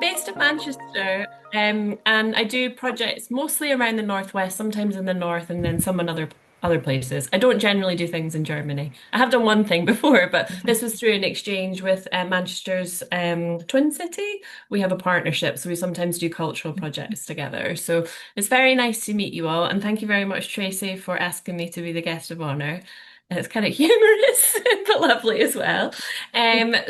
based in Manchester, and I do projects mostly around the northwest, sometimes in the north, and then some in other places. I don't generally do things in Germany. I have done one thing before, but this was through an exchange with Manchester's Twin City. We have a partnership, so we sometimes do cultural projects together. So it's very nice to meet you all, and thank you very much, Tracy, for asking me to be the guest of honor. It's kind of humorous, but lovely as well.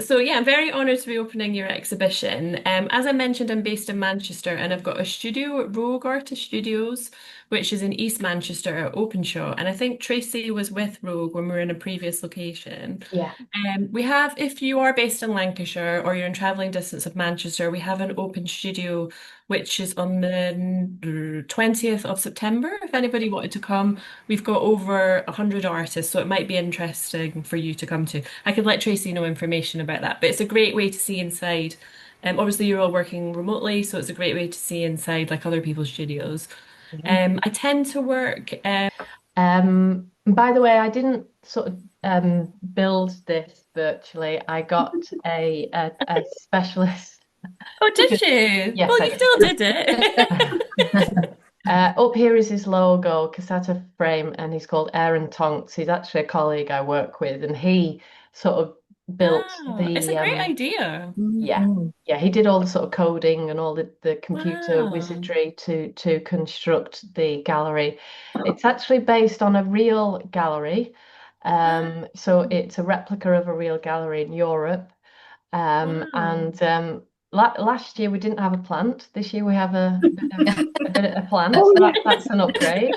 So yeah, I'm very honoured to be opening your exhibition. As I mentioned, I'm based in Manchester and I've got a studio at Rogue Artist Studios, which is in East Manchester at Openshaw. And I think Tracy was with Rogue when we were in a previous location. Yeah. We have, if you are based in Lancashire or you're in travelling distance of Manchester, we have an open studio which is on the 20th of September. If anybody wanted to come, we've got over 100 artists, so it might be interesting for you to come to. I could let Tracy know information about that, but it's a great way to see inside. Obviously, you're all working remotely, so it's a great way to see inside like other people's studios. Mhm. I tend to work. By the way, I didn't sort of build this virtually. I got a specialist Oh, to did you? yes, Well, I you did. still did it. Up here is his logo, cassette frame, and he's called Aaron Tonks. He's actually a colleague I work with, and he sort of built Wow, it's a the great idea. yeah, yeah, he did all the sort of coding and all the computer Wow. wizardry to construct the gallery. It's actually based on a real gallery. So it's a replica of a real gallery in Europe. Wow. And la Last year we didn't have a plant. This year we have a bit of a plant, Oh, so yeah. that's an upgrade.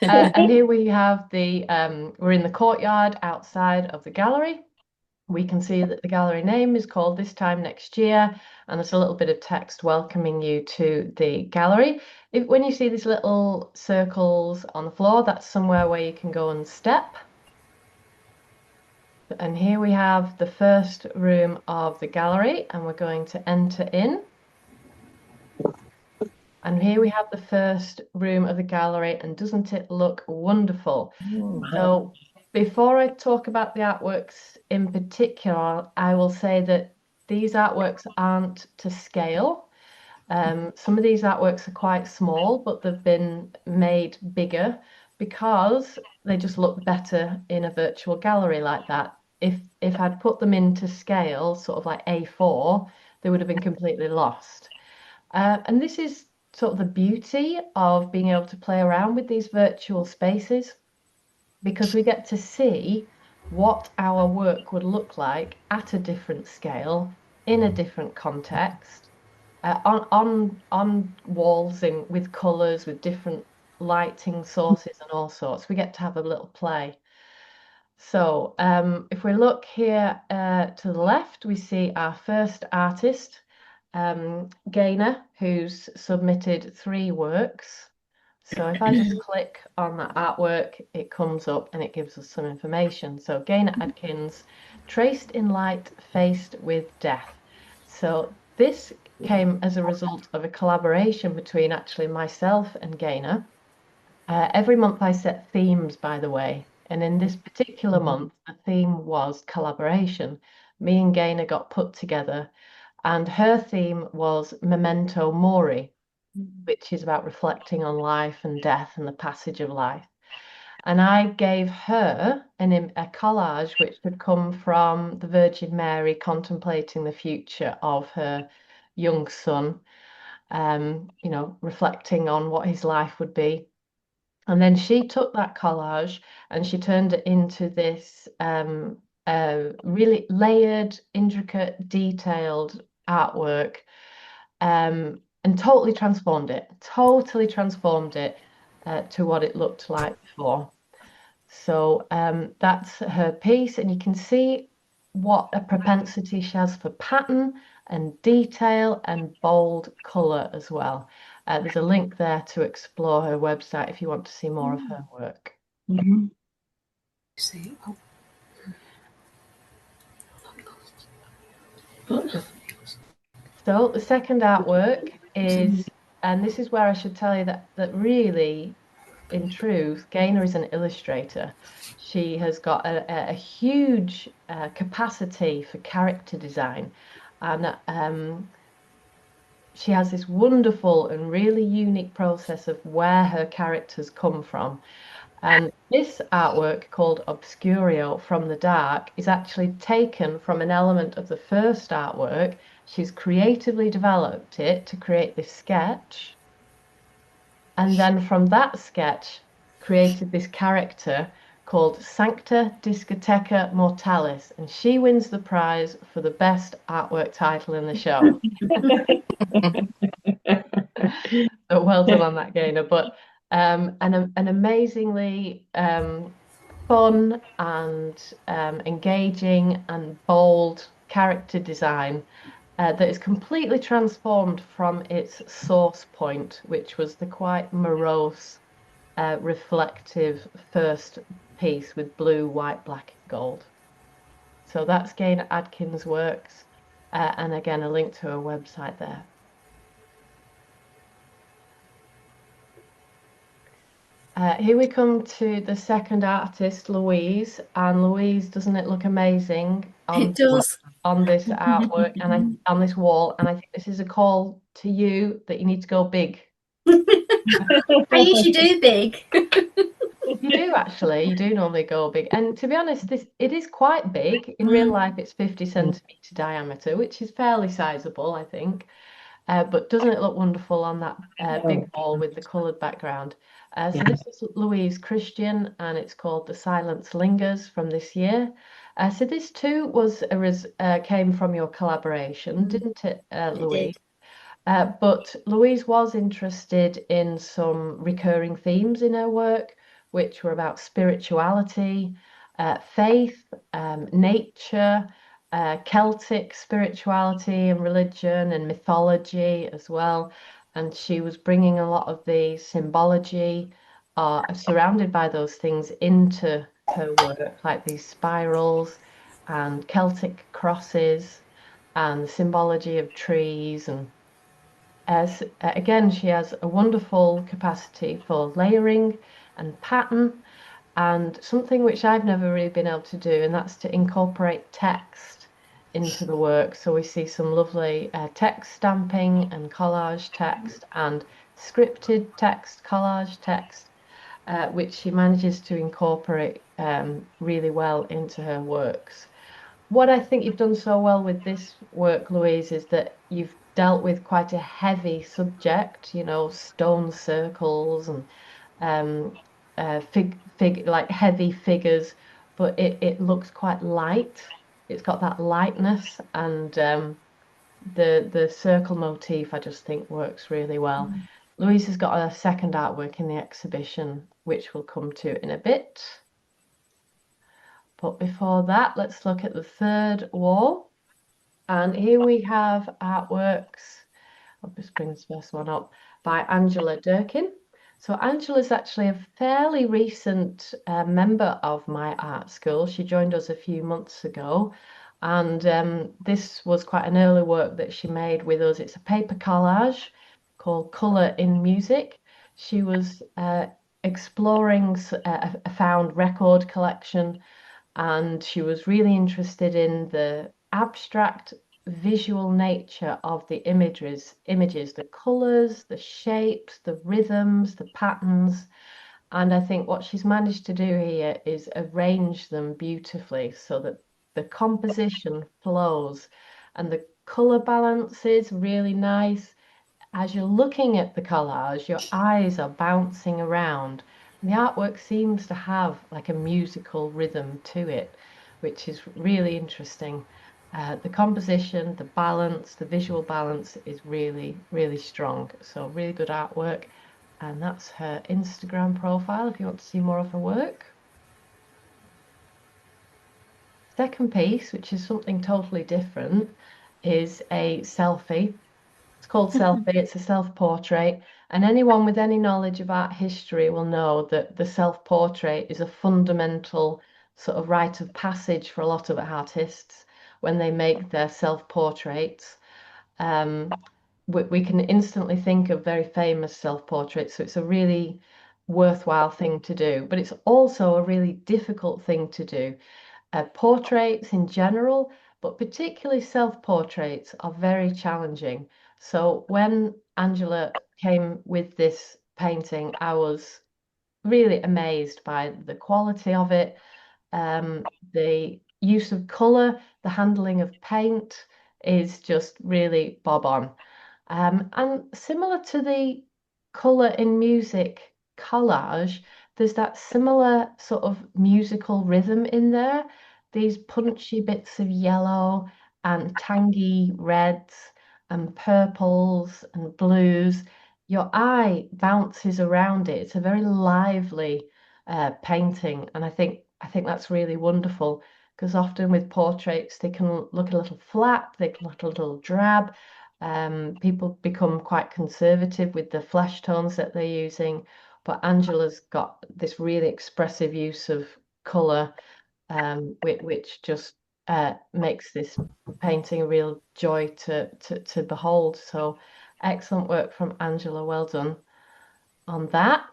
And here we have we're in the courtyard outside of the gallery. We can see that the gallery name is called This Time Next Year, and there's a little bit of text welcoming you to the gallery. When you see these little circles on the floor, that's somewhere where you can go and step. And here we have the first room of the gallery, and we're going to enter in. And here we have the first room of the gallery, and doesn't it look wonderful? So before I talk about the artworks in particular, I will say that these artworks aren't to scale. Some of these artworks are quite small, but they've been made bigger because they just look better in a virtual gallery like that. If I'd put them into scale, sort of like A4, they would have been completely lost. And this is sort of the beauty of being able to play around with these virtual spaces because we get to see what our work would look like at a different scale in a different context on walls in with colors with different lighting sources and all sorts. We get to have a little play. So if we look here to the left, we see our first artist, Gaynor, who's submitted 3 works. So if I just click on that artwork, it comes up and it gives us some information. So Gaynor Adkins, Traced in Light, Faced with Death. So this came as a result of a collaboration between actually myself and Gaynor. Every month I set themes, by the way, and in this particular month, the theme was collaboration. Me and Gaynor got put together, and her theme was Memento Mori, which is about reflecting on life and death and the passage of life. And I gave her a collage which had come from the Virgin Mary contemplating the future of her young son, reflecting on what his life would be. And then she took that collage and she turned it into this really layered, intricate, detailed artwork and totally transformed it to what it looked like before. So that's her piece, and you can see what a propensity she has for pattern and detail and bold color as well. There's a link there to explore her website if you want to see more of her work. Mhm. See. Oh. So the second artwork is, and this is where I should tell you that really, in truth, Gaynor is an illustrator. She has got a huge capacity for character design. And she has this wonderful and really unique process of where her characters come from. And this artwork called Obscurio from the Dark is actually taken from an element of the first artwork. She's creatively developed it to create this sketch. And then from that sketch, created this character called Sancta Discoteca Mortalis. And she wins the prize for the best artwork title in the show. So well done on that, Gaynor. But an amazingly fun and engaging and bold character design that is completely transformed from its source point, which was the quite morose, reflective first piece with blue, white, black, and gold. So that's Gaynor Adkins' works, and again, a link to her website there. Here we come to the second artist, Louise, and Louise, doesn't it look amazing It does. on this artwork and on this wall? And I think this is a call to you that you need to go big. I usually do big. You do actually, you do normally go big. And to be honest, this it is quite big. In real life, it's 50 centimeter diameter, which is fairly sizable, I think. But doesn't it look wonderful on that big wall with the coloured background? So this is Louise Christian, and it's called The Silence Lingers from this year. So this too was came from your collaboration, didn't it, It did. Louise? But Louise was interested in some recurring themes in her work, which were about spirituality, faith, nature, Celtic spirituality and religion and mythology as well. And she was bringing a lot of the symbology surrounded by those things into her work, like these spirals and Celtic crosses and the symbology of trees and as again, she has a wonderful capacity for layering and pattern, and something which I've never really been able to do, and that's to incorporate text into the work. So we see some lovely text stamping and collage text and scripted text, collage text, which she manages to incorporate really well into her works. What I think you've done so well with this work, Louise, is that you've dealt with quite a heavy subject, stone circles and like heavy figures, but it looks quite light. It's got that lightness and the circle motif I just think works really well. Louise has got a second artwork in the exhibition, which we'll come to in a bit. But before that, let's look at the third wall. And here we have artworks. I'll just bring this first one up by Angela Durkin. So Angela's actually a fairly recent member of my art school. She joined us a few months ago, and this was quite an early work that she made with us. It's a paper collage called Colour in Music. She was exploring a found record collection and she was really interested in the abstract visual nature of the images, the colors, the shapes, the rhythms, the patterns. And I think what she's managed to do here is arrange them beautifully so that the composition flows and the color balance is really nice as you're looking at the collage, your eyes are bouncing around. And the artwork seems to have like a musical rhythm to it, which is really interesting. The composition, the balance, the visual balance is really, really strong. So, really good artwork. And that's her Instagram profile if you want to see more of her work. Second piece, which is something totally different, is a selfie. It's called Selfie. It's a self-portrait. And anyone with any knowledge of art history will know that the self-portrait is a fundamental sort of rite of passage for a lot of artists when they make their self-portraits. Um, we can instantly think of very famous self-portraits, so it's a really worthwhile thing to do. But it's also a really difficult thing to do portraits in general, but particularly self-portraits are very challenging. So when Angela came with this painting, I was really amazed by the quality of it, the use of color, the handling of paint is just really bob on. And similar to the color in music collage, there's that similar sort of musical rhythm in there. These punchy bits of yellow and tangy reds and purples and blues. Your eye bounces around it. It's a very lively painting, and I think that's really wonderful because often with portraits they can look a little flat, they can look a little drab. People become quite conservative with the flesh tones that they're using, but Angela's got this really expressive use of colour, which just makes this painting a real joy to behold. So excellent work from Angela. Well done on that.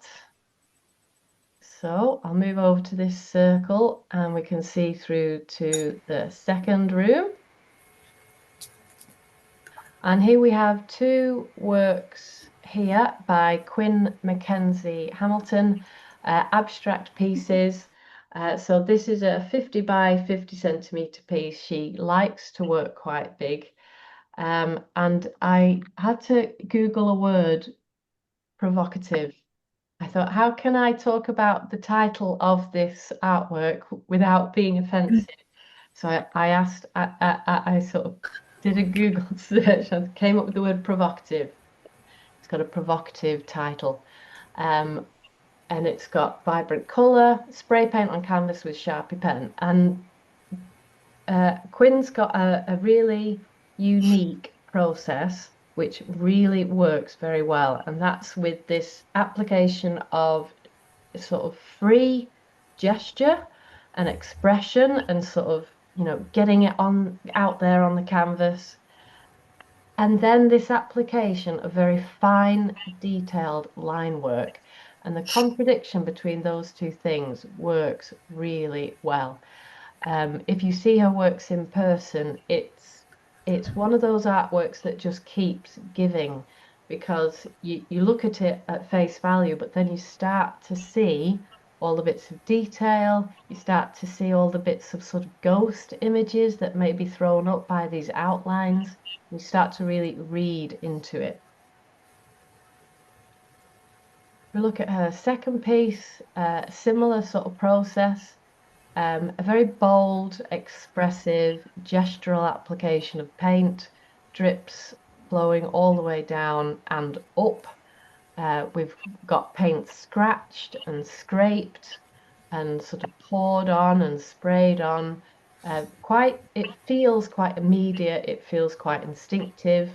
So I'll move over to this circle and we can see through to the second room. And here we have two works here by Quinn Mackenzie Hamilton, abstract pieces. So this is a 50 by 50 centimetre piece. She likes to work quite big. And I had to Google a word, provocative. I thought, how can I talk about the title of this artwork without being offensive? So I asked, I sort of did a Google search and came up with the word provocative. It's got a provocative title. Um, and it's got vibrant colour, spray paint on canvas with Sharpie pen. And Quinn's got a really unique process which really works very well. And that's with this application of sort of free gesture and expression and sort of, getting it on out there on the canvas. And then this application of very fine, detailed line work. And the contradiction between those two things works really well. If you see her works in person, it's one of those artworks that just keeps giving because you look at it at face value, but then you start to see all the bits of detail, you start to see all the bits of sort of ghost images that may be thrown up by these outlines. You start to really read into it. We look at her second piece, similar sort of process. A very bold, expressive, gestural application of paint, drips flowing all the way down and up. We've got paint scratched and scraped and sort of poured on and sprayed on. It feels quite immediate, it feels quite instinctive,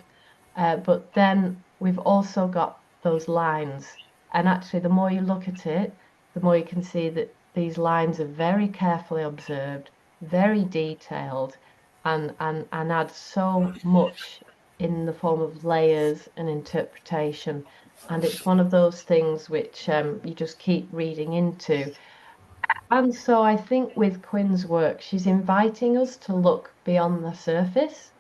but then we've also got those lines. And actually, the more you look at it, the more you can see that these lines are very carefully observed, very detailed, and add so much in the form of layers and interpretation. And it's one of those things which you just keep reading into. And so I think with Quinn's work, she's inviting us to look beyond the surface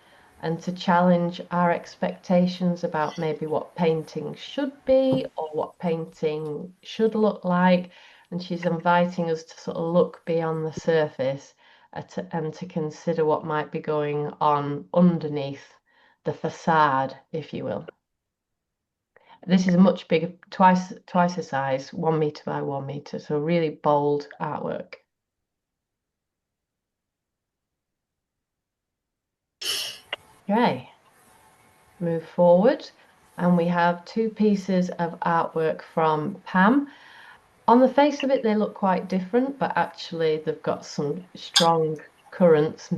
and to challenge our expectations about maybe what painting should be or what painting should look like. And she's inviting us to sort of look beyond the surface and to consider what might be going on underneath the facade, if you will. This is a much bigger, twice the size, 1 meter by 1 meter, so really bold artwork. Okay, move forward, and we have two pieces of artwork from Pam. On the face of it, they look quite different, but actually they've got some strong currents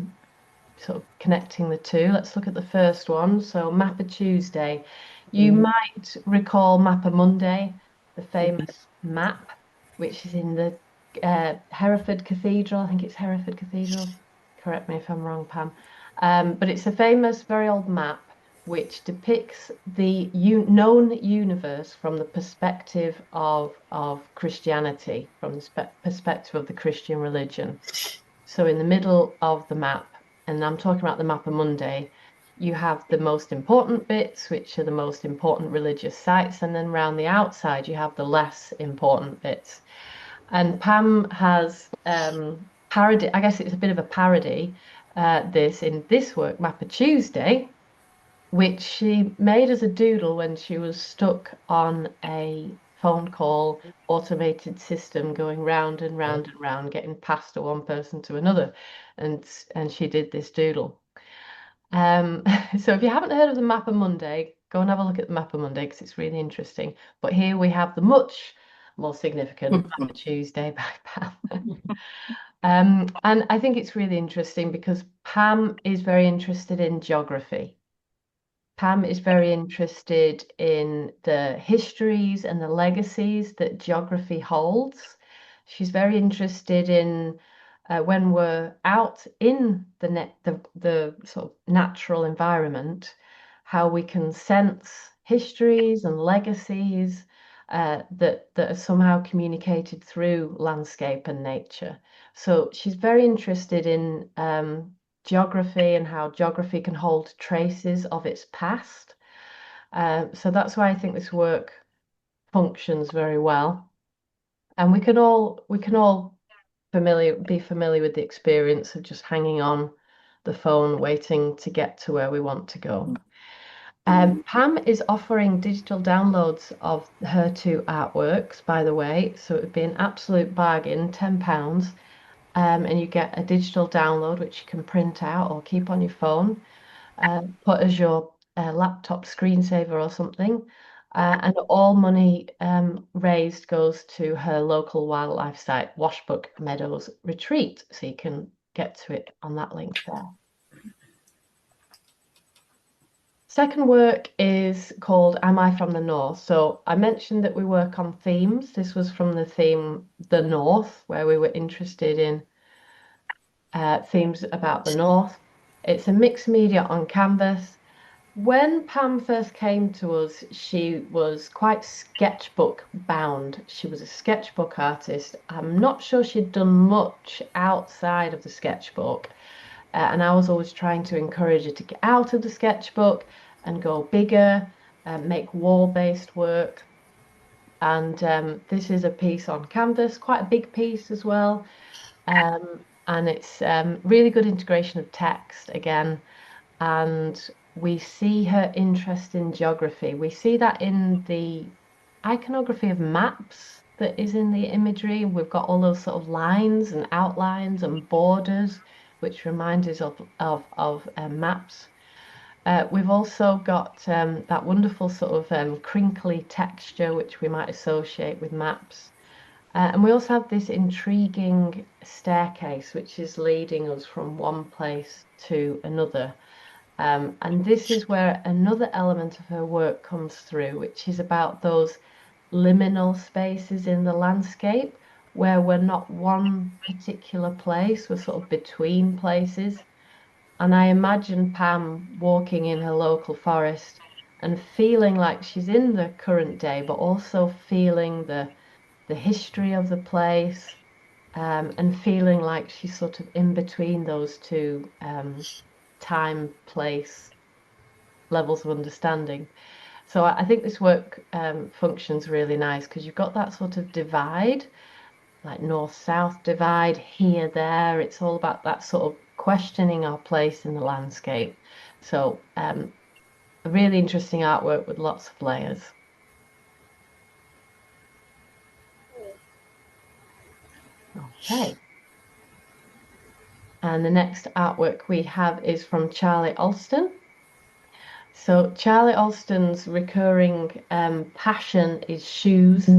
sort of connecting the two. Let's look at the first one. So Mappa Tuesday. You might recall Mappa Monday, the famous map, which is in the Hereford Cathedral. I think it's Hereford Cathedral. Correct me if I'm wrong, Pam. But it's a famous, very old map which depicts the known universe from the perspective of Christianity, from the perspective of the Christian religion. So in the middle of the map, and I'm talking about the Mappa Mundi, you have the most important bits, which are the most important religious sites, and then round the outside you have the less important bits. And Pam has parody, I guess it's a bit of a parody, this in this work, Mappa Tuesday, which she made as a doodle when she was stuck on a phone call automated system going round and round and round, getting passed to one person to another. And she did this doodle. Um, so if you haven't heard of the Mappa Monday, go and have a look at the Mappa Monday because it's really interesting. But here we have the much more significant Mappa Tuesday by Pam. And I think it's really interesting because Pam is very interested in geography. Pam is very interested in the histories and the legacies that geography holds. She's very interested in when we're out in the sort of natural environment, how we can sense histories and legacies that are somehow communicated through landscape and nature. So she's very interested in geography and how geography can hold traces of its past. So that's why I think this work functions very well. And we can all be familiar with the experience of just hanging on the phone, waiting to get to where we want to go. Pam is offering digital downloads of her two artworks, by the way, so it would be an absolute bargain, £10. And you get a digital download which you can print out or keep on your phone, put as your laptop screensaver or something. And all money raised goes to her local wildlife site, Washbook Meadows Retreat. So you can get to it on that link there. Second work is called Am I from the North? So I mentioned that we work on themes. This was from the theme The North, where we were interested in themes about the North. It's a mixed media on canvas. When Pam first came to us, she was quite sketchbook bound. She was a sketchbook artist. I'm not sure she'd done much outside of the sketchbook. And I was always trying to encourage her to get out of the sketchbook and go bigger, make wall-based work. And this is a piece on canvas, quite a big piece as well. And it's really good integration of text again. And we see her interest in geography. We see that in the iconography of maps that is in the imagery. We've got all those sort of lines and outlines and borders, which remind us of maps. We've also got that wonderful sort of crinkly texture, which we might associate with maps. And we also have this intriguing staircase, which is leading us from one place to another. And this is where another element of her work comes through, which is about those liminal spaces in the landscape where we're not one particular place, we're sort of between places. And I imagine Pam walking in her local forest and feeling like she's in the current day, but also feeling the history of the place, and feeling like she's sort of in between those two time, place levels of understanding. So I think this work functions really nice because you've got that sort of divide, like north-south divide here, there. It's all about that sort of questioning our place in the landscape. So a really interesting artwork with lots of layers. Okay. And the next artwork we have is from Charlie Alston. So Charlie Alston's recurring passion is shoes,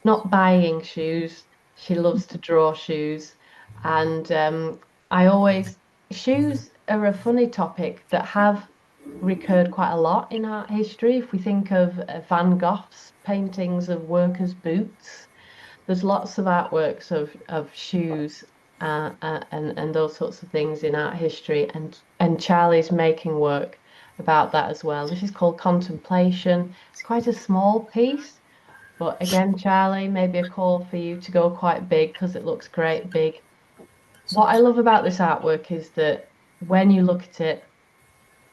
not buying shoes. She loves to draw shoes. And I always, shoes are a funny topic that have recurred quite a lot in art history. If we think of Van Gogh's paintings of workers' boots, there's lots of artworks of shoes and those sorts of things in art history, and Charlie's making work about that as well. This is called Contemplation. It's quite a small piece, but again, Charlie, maybe a call for you to go quite big because it looks great big. What I love about this artwork is that when you look at it,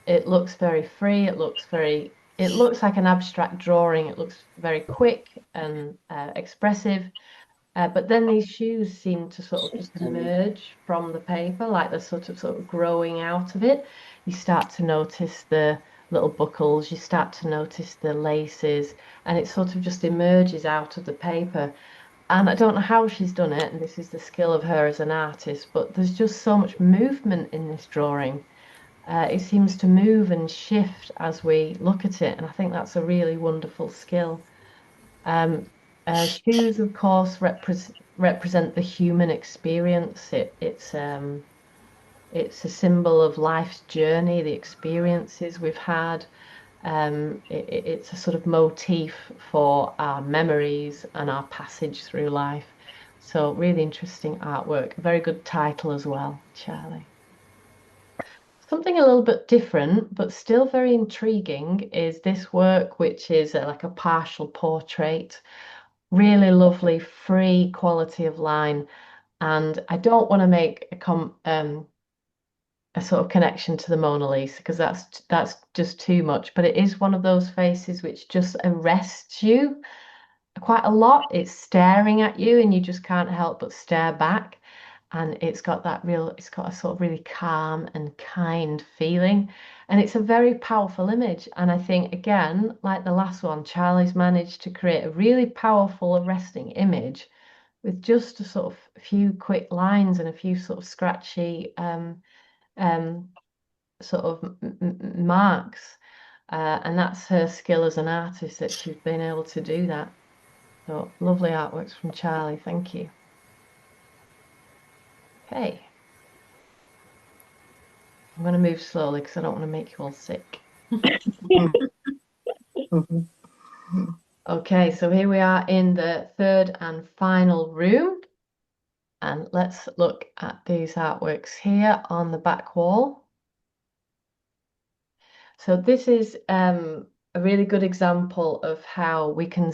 it looks very free. It looks like an abstract drawing. It looks very quick and expressive. But then these shoes seem to sort of just emerge from the paper, like they're sort of growing out of it. You start to notice the little buckles, you start to notice the laces, and it sort of just emerges out of the paper. And I don't know how she's done it, and this is the skill of her as an artist, but there's just so much movement in this drawing. It seems to move and shift as we look at it, and I think that's a really wonderful skill. Um, Shoes, of course, represent the human experience. It's a symbol of life's journey, the experiences we've had. It's a sort of motif for our memories and our passage through life. So really interesting artwork. Very good title as well, Charlie. Something a little bit different, but still very intriguing, is this work, which is like a partial portrait. Really lovely, free quality of line. And I don't want to make a sort of connection to the Mona Lisa because that's just too much. But it is one of those faces which just arrests you quite a lot. It's staring at you, and you just can't help but stare back. And it's got a sort of really calm and kind feeling. And it's a very powerful image. And I think, again, like the last one, Charlie's managed to create a really powerful, arresting image with just a sort of few quick lines and a few sort of scratchy um, sort of marks. And that's her skill as an artist that she's been able to do that. So lovely artworks from Charlie. Thank you. Okay, I'm going to move slowly because I don't want to make you all sick. Okay, so here we are in the third and final room. And let's look at these artworks here on the back wall. So this is a really good example of how we can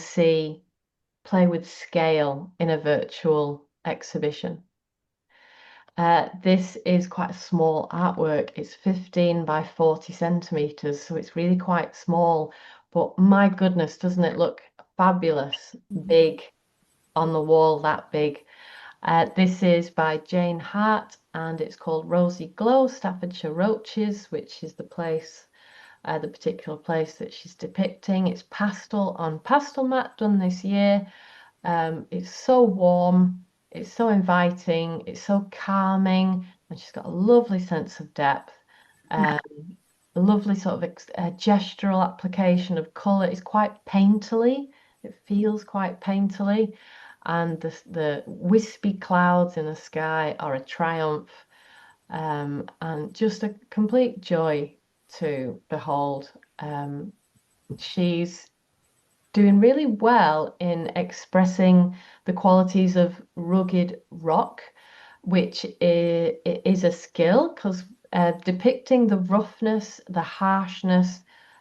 play with scale in a virtual exhibition. This is quite a small artwork. It's 15 by 40 centimeters, so it's really quite small. But my goodness, doesn't it look fabulous, big on the wall, that big? This is by Jane Hart, and it's called Rosy Glow, Staffordshire Roaches, which is the particular place that she's depicting. It's pastel on pastel mat done this year. It's so warm, it's so inviting, it's so calming, and she's got a lovely sense of depth. A lovely sort of gestural application of colour. It's quite painterly. It feels quite painterly, and the wispy clouds in the sky are a triumph, and just a complete joy to behold. She's doing really well in expressing the qualities of rugged rock, which is a skill because depicting the roughness, the harshness,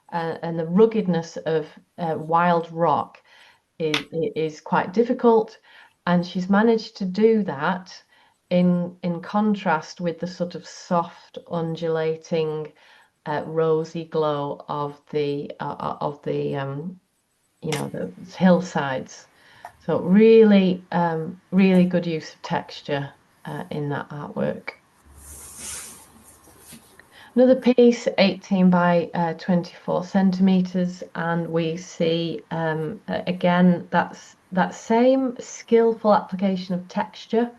and the ruggedness of wild rock is quite difficult. And she's managed to do that in contrast with the sort of soft, undulating, rosy glow of the hillsides. So really, really good use of texture in that artwork. Another piece, 18 by 24 centimeters, and we see again that's that same skillful application of texture,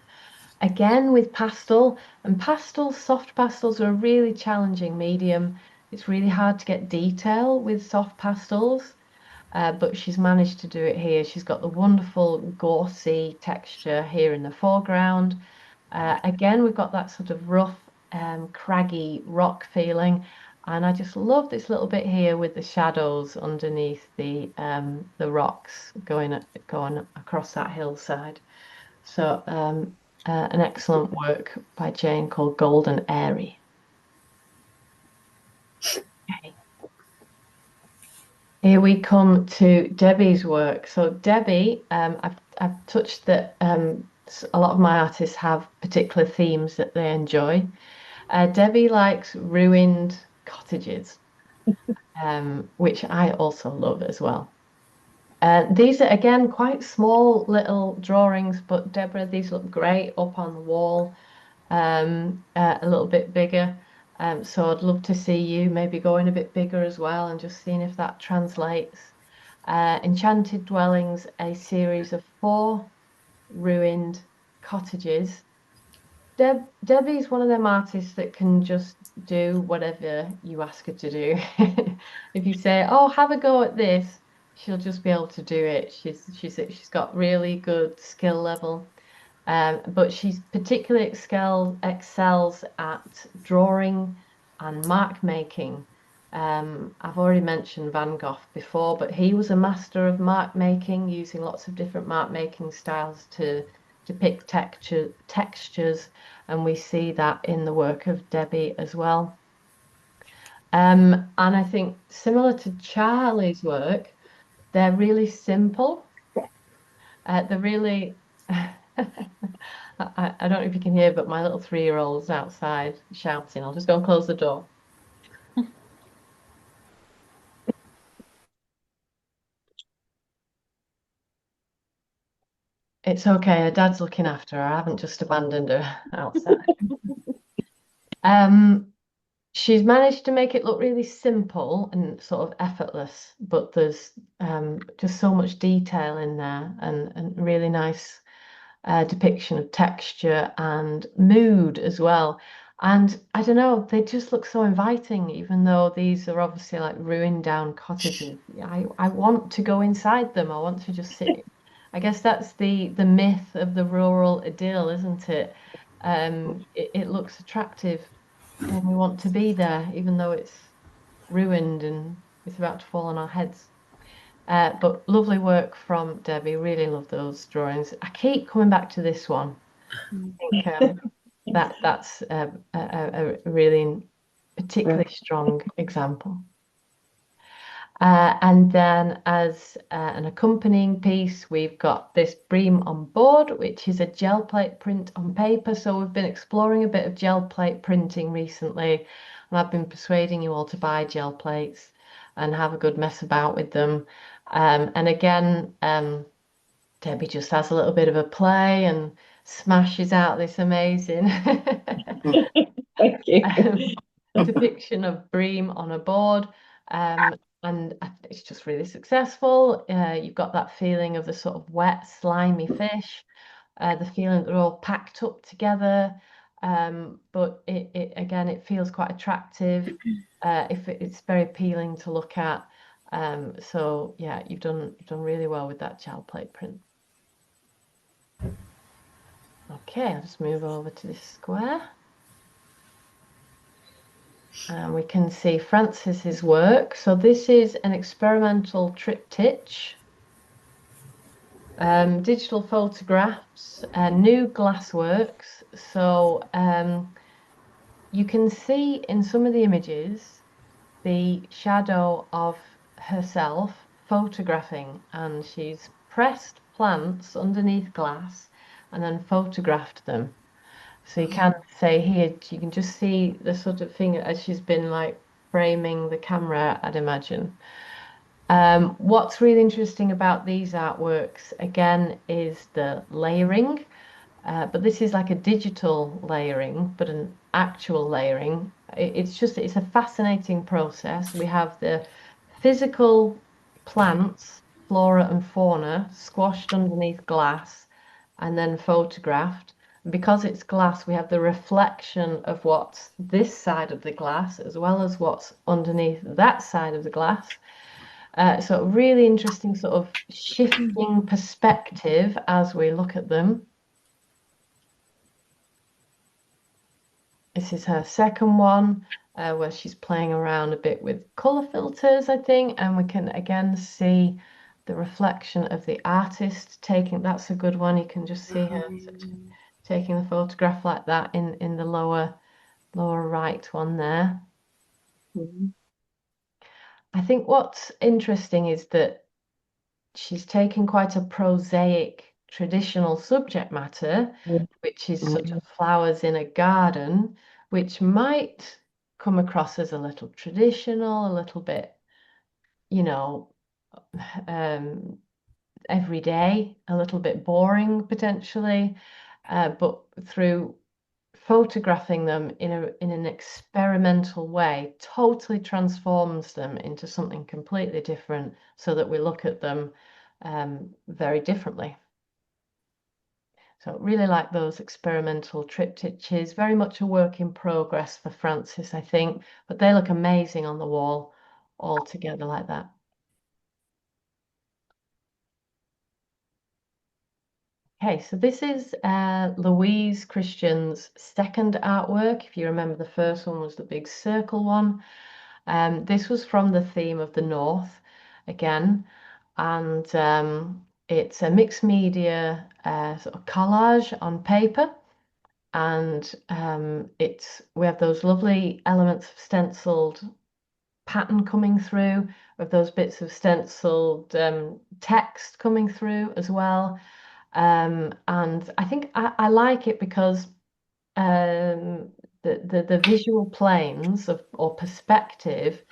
again with pastel. And pastels, soft pastels, are a really challenging medium. It's really hard to get detail with soft pastels. But she's managed to do it here. She's got the wonderful gauzy texture here in the foreground. Again, we've got that sort of rough, craggy rock feeling. And I just love this little bit here with the shadows underneath the rocks going across that hillside. So an excellent work by Jane called Golden Airy. Okay. Here we come to Debbie's work. So Debbie, I've touched that a lot of my artists have particular themes that they enjoy. Debbie likes ruined cottages, which I also love as well. These are again quite small little drawings, but Deborah, these look great up on the wall, a little bit bigger. So I'd love to see you maybe going a bit bigger as well and just seeing if that translates. Enchanted Dwellings, a series of 4 ruined cottages. Debbie's one of them artists that can just do whatever you ask her to do. If you say, "Oh, have a go at this," she'll just be able to do it. She's got really good skill level. But she's particularly excels at drawing and mark making. I've already mentioned Van Gogh before, but he was a master of mark making, using lots of different mark making styles to depict textures, and we see that in the work of Debbie as well. And I think similar to Charlie's work, they're really simple. They're really I don't know if you can hear, but my little 3-year-old's outside shouting. I'll just go and close the door. It's okay. Her dad's looking after her. I haven't just abandoned her outside. Um, she's managed to make it look really simple and sort of effortless, but there's just so much detail in there and really nice depiction of texture and mood as well. And I don't know, they just look so inviting, even though these are obviously like ruined down cottages. I want to go inside them. I want to just sit. I guess that's the myth of the rural idyll, isn't it? It looks attractive and we want to be there, even though it's ruined and it's about to fall on our heads. But lovely work from Debbie. Really love those drawings. I keep coming back to this one. I think that's a really particularly strong example. And then as an accompanying piece, we've got this Bream on Board, which is a gel plate print on paper. So we've been exploring a bit of gel plate printing recently, and I've been persuading you all to buy gel plates and have a good mess about with them. And again, Debbie just has a little bit of a play and smashes out this amazing Thank you. depiction of bream on a board. And it's just really successful. You've got that feeling of the sort of wet, slimy fish, the feeling that they're all packed up together. But it again, it feels quite attractive. If it's very appealing to look at. So yeah, you've done really well with that gel plate print. Okay, I'll just move over to this square. And we can see Francis's work. So this is an experimental triptych, digital photographs, new glassworks. So you can see in some of the images the shadow of herself photographing, and she's pressed plants underneath glass and then photographed them. So you can say here, you can just see the sort of thing as she's been like framing the camera, I'd imagine. What's really interesting about these artworks, again, is the layering. But this is like a digital layering, but an actual layering. It's a fascinating process. We have the physical plants, flora and fauna, squashed underneath glass and then photographed. And because it's glass, we have the reflection of what's this side of the glass as well as what's underneath that side of the glass. So really interesting sort of shifting perspective as we look at them. This is her second one, where she's playing around a bit with color filters, I think, and we can again see the reflection of the artist taking, that's a good one. You can just see her taking the photograph like that in the lower right one there. I think what's interesting is that she's taken quite a prosaic traditional subject matter, which is sort of flowers in a garden, which might come across as a little traditional, a little bit, you know, um, everyday, a little bit boring potentially, but through photographing them in an experimental way totally transforms them into something completely different so that we look at them very differently. So really like those experimental triptychs, very much a work in progress for Frances, I think, but they look amazing on the wall all together like that. Okay, so this is Louise Christian's second artwork. If you remember, the first one was the big circle one. This was from the theme of the North again, and it's a mixed media sort of collage on paper, and we have those lovely elements of stenciled pattern coming through, of those bits of stenciled text coming through as well. And I think I like it because the visual planes of or perspective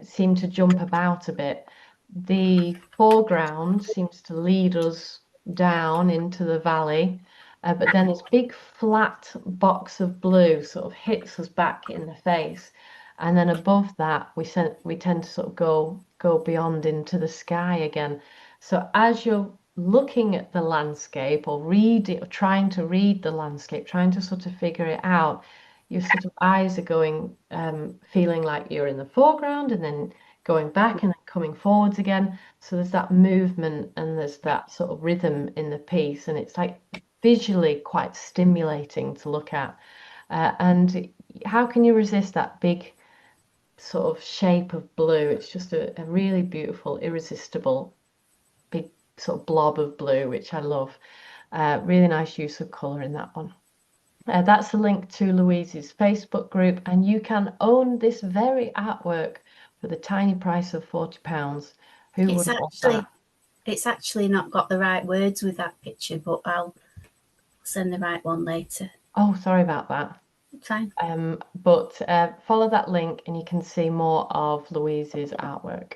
seem to jump about a bit. The foreground seems to lead us down into the valley, but then this big flat box of blue sort of hits us back in the face. And then above that, we tend to sort of go beyond into the sky again. So as you're looking at the landscape or read it, or trying to read the landscape, trying to sort of figure it out, your sort of eyes are going, feeling like you're in the foreground and then going back and then coming forwards again. So there's that movement and there's that sort of rhythm in the piece, and it's like visually quite stimulating to look at. And how can you resist that big sort of shape of blue? It's just a really beautiful, irresistible, big sort of blob of blue, which I love. Really nice use of colour in that one. That's the link to Louise's Facebook group, and you can own this very artwork for the tiny price of £40. Who It's wouldn't want actually that? it's actually not got the right words with that picture, but I'll send the right one later. Oh, sorry about that. Fine. But follow that link and you can see more of Louise's artwork.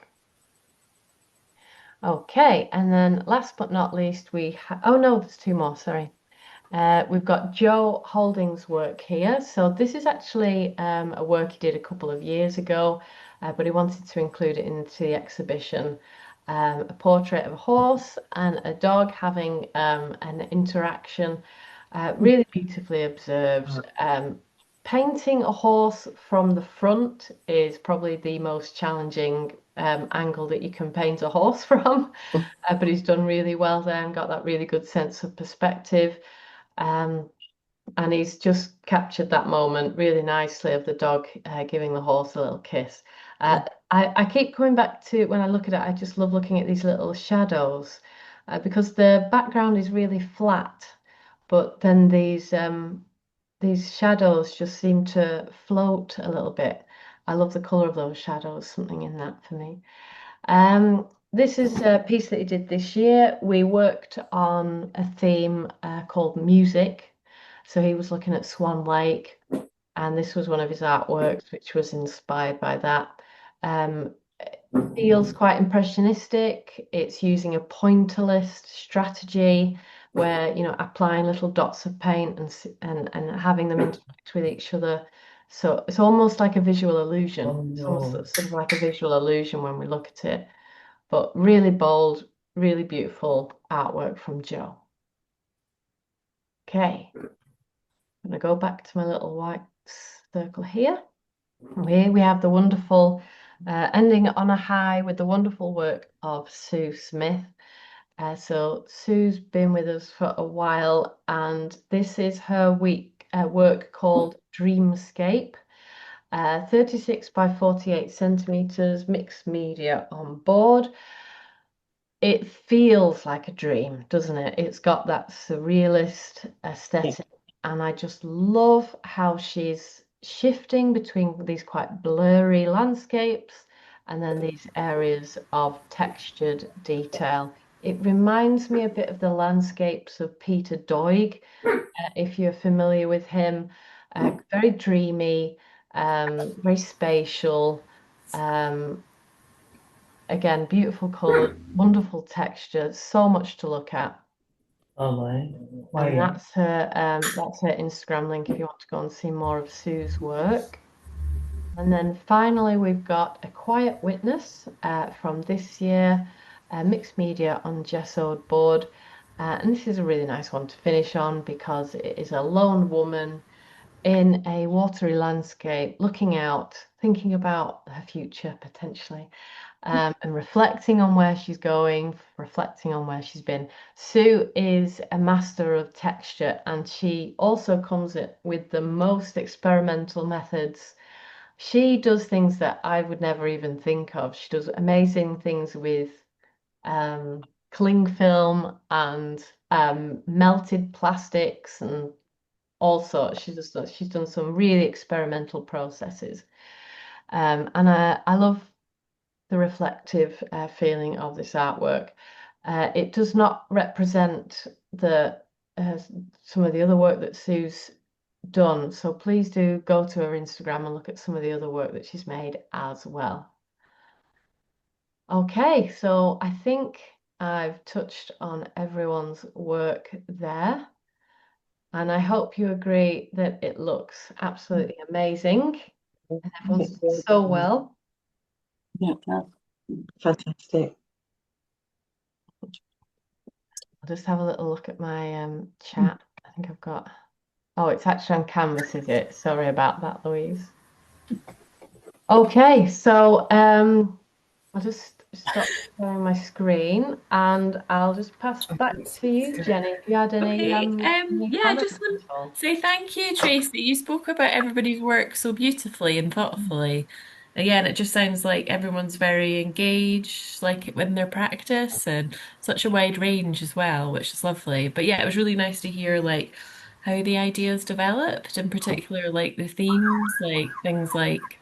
Okay, and then last but not least, oh no, there's two more, sorry. We've got Joe Holding's work here. So this is actually a work he did a couple of years ago, but he wanted to include it into the exhibition. A portrait of a horse and a dog having an interaction, really beautifully observed. Painting a horse from the front is probably the most challenging angle that you can paint a horse from, but he's done really well there and got that really good sense of perspective. And he's just captured that moment really nicely of the dog giving the horse a little kiss. I keep coming back to when I look at it, I just love looking at these little shadows because the background is really flat, but then these shadows just seem to float a little bit. I love the color of those shadows, something in that for me. This is a piece that he did this year. We worked on a theme called music. So he was looking at Swan Lake, and this was one of his artworks, which was inspired by that. Feels quite impressionistic. It's using a pointillist strategy where, applying little dots of paint and having them interact with each other. So it's almost like a visual illusion. It's almost sort of like a visual illusion when we look at it. But really bold, really beautiful artwork from Joe. Okay, I'm going to go back to my little white circle here. Here we have the wonderful, ending on a high with the wonderful work of Sue Smith. So Sue's been with us for a while, and this is her work called Dreamscape. 36 by 48 centimeters, mixed media on board. It feels like a dream, doesn't it? It's got that surrealist aesthetic, and I just love how she's shifting between these quite blurry landscapes and then these areas of textured detail. It reminds me a bit of the landscapes of Peter Doig, if you're familiar with him. Very dreamy, very spatial. Um, Again, beautiful colours, wonderful texture, so much to look at. Lovely. And Wow. that's her Instagram link if you want to go and see more of Sue's work. And then finally, we've got A Quiet Witness from this year, mixed media on gessoed board. And this is a really nice one to finish on because it is a lone woman in a watery landscape, looking out, thinking about her future potentially, and reflecting on where she's going, reflecting on where she's been. Sue is a master of texture, and she also comes with the most experimental methods. She does things that I would never even think of. She does amazing things with cling film and melted plastics and all sorts. She's done some really experimental processes. And I love the reflective feeling of this artwork. It does not represent the uh, some of the other work that Sue's done, so please do go to her Instagram and look at some of the other work that she's made as well. Okay, so I think I've touched on everyone's work there, and I hope you agree that it looks absolutely amazing. And everyone's done so well. Yeah, that's fantastic. I'll just have a little look at my chat. I think I've got. Oh, it's actually on Canvas, is it? Sorry about that, Louise. Okay, so I'll just stop sharing my screen and I'll just pass back to you, Jenny, if you had Okay, any yeah, I just comments want at all. to say thank you, Tracy. You spoke about everybody's work so beautifully and thoughtfully. Again, it just sounds like everyone's very engaged, like in their practice, and such a wide range as well, which is lovely. But yeah, it was really nice to hear like how the ideas developed, in particular, like the themes, like things like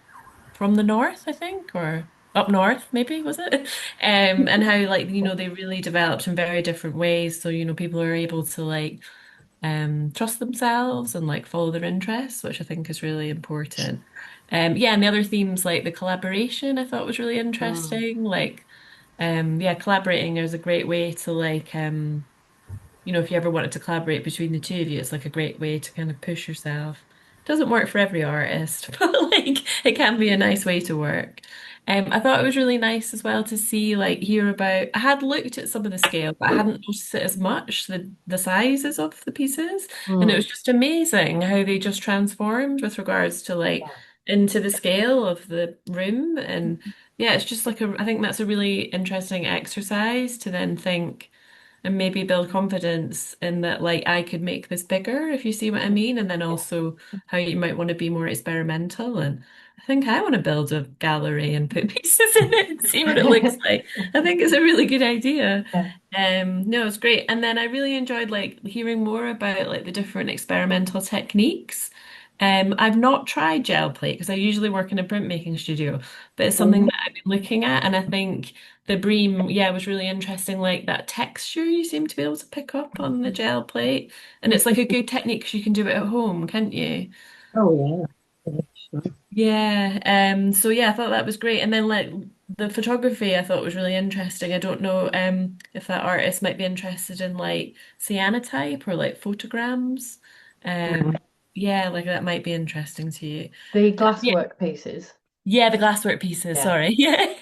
from the north, I think, or up north, maybe was it? And how like they really developed in very different ways. So people are able to like trust themselves and like follow their interests, which I think is really important. Yeah, and the other themes like the collaboration I thought was really Mm, interesting. Like yeah, collaborating is a great way to like if you ever wanted to collaborate between the two of you, it's like a great way to kind of push yourself. Doesn't work for every artist, but like it can be a nice way to work. I thought it was really nice as well to see, like, hear about. I had looked at some of the scale, but I hadn't noticed it as much, the sizes of the pieces. And it was mm, just amazing how they just transformed with regards to like yeah. into the scale of the room. And yeah, it's just like I think that's a really interesting exercise to then think and maybe build confidence in that like I could make this bigger, if you see what I mean, and then Yeah. also how you might want to be more experimental. And I think I want to build a gallery and put pieces in it and see what it looks like. I think it's a really good idea. Yeah. No, it's great. And then I really enjoyed like hearing more about like the different experimental techniques. I've not tried gel plate because I usually work in a printmaking studio, but it's something Mhm. that I've been looking at, and I think the bream, yeah, was really interesting. Like that texture you seem to be able to pick up on the gel plate, and it's like a good technique because you can do it at home, can't you? Oh, yeah. Sure. Yeah. So yeah, I thought that was great. And then like the photography I thought was really interesting. I don't know if that artist might be interested in like cyanotype or like photograms. Mhm. Um yeah, like that might be interesting to you. The Yeah, glasswork pieces. yeah, the glasswork pieces, Yeah. sorry. Yeah.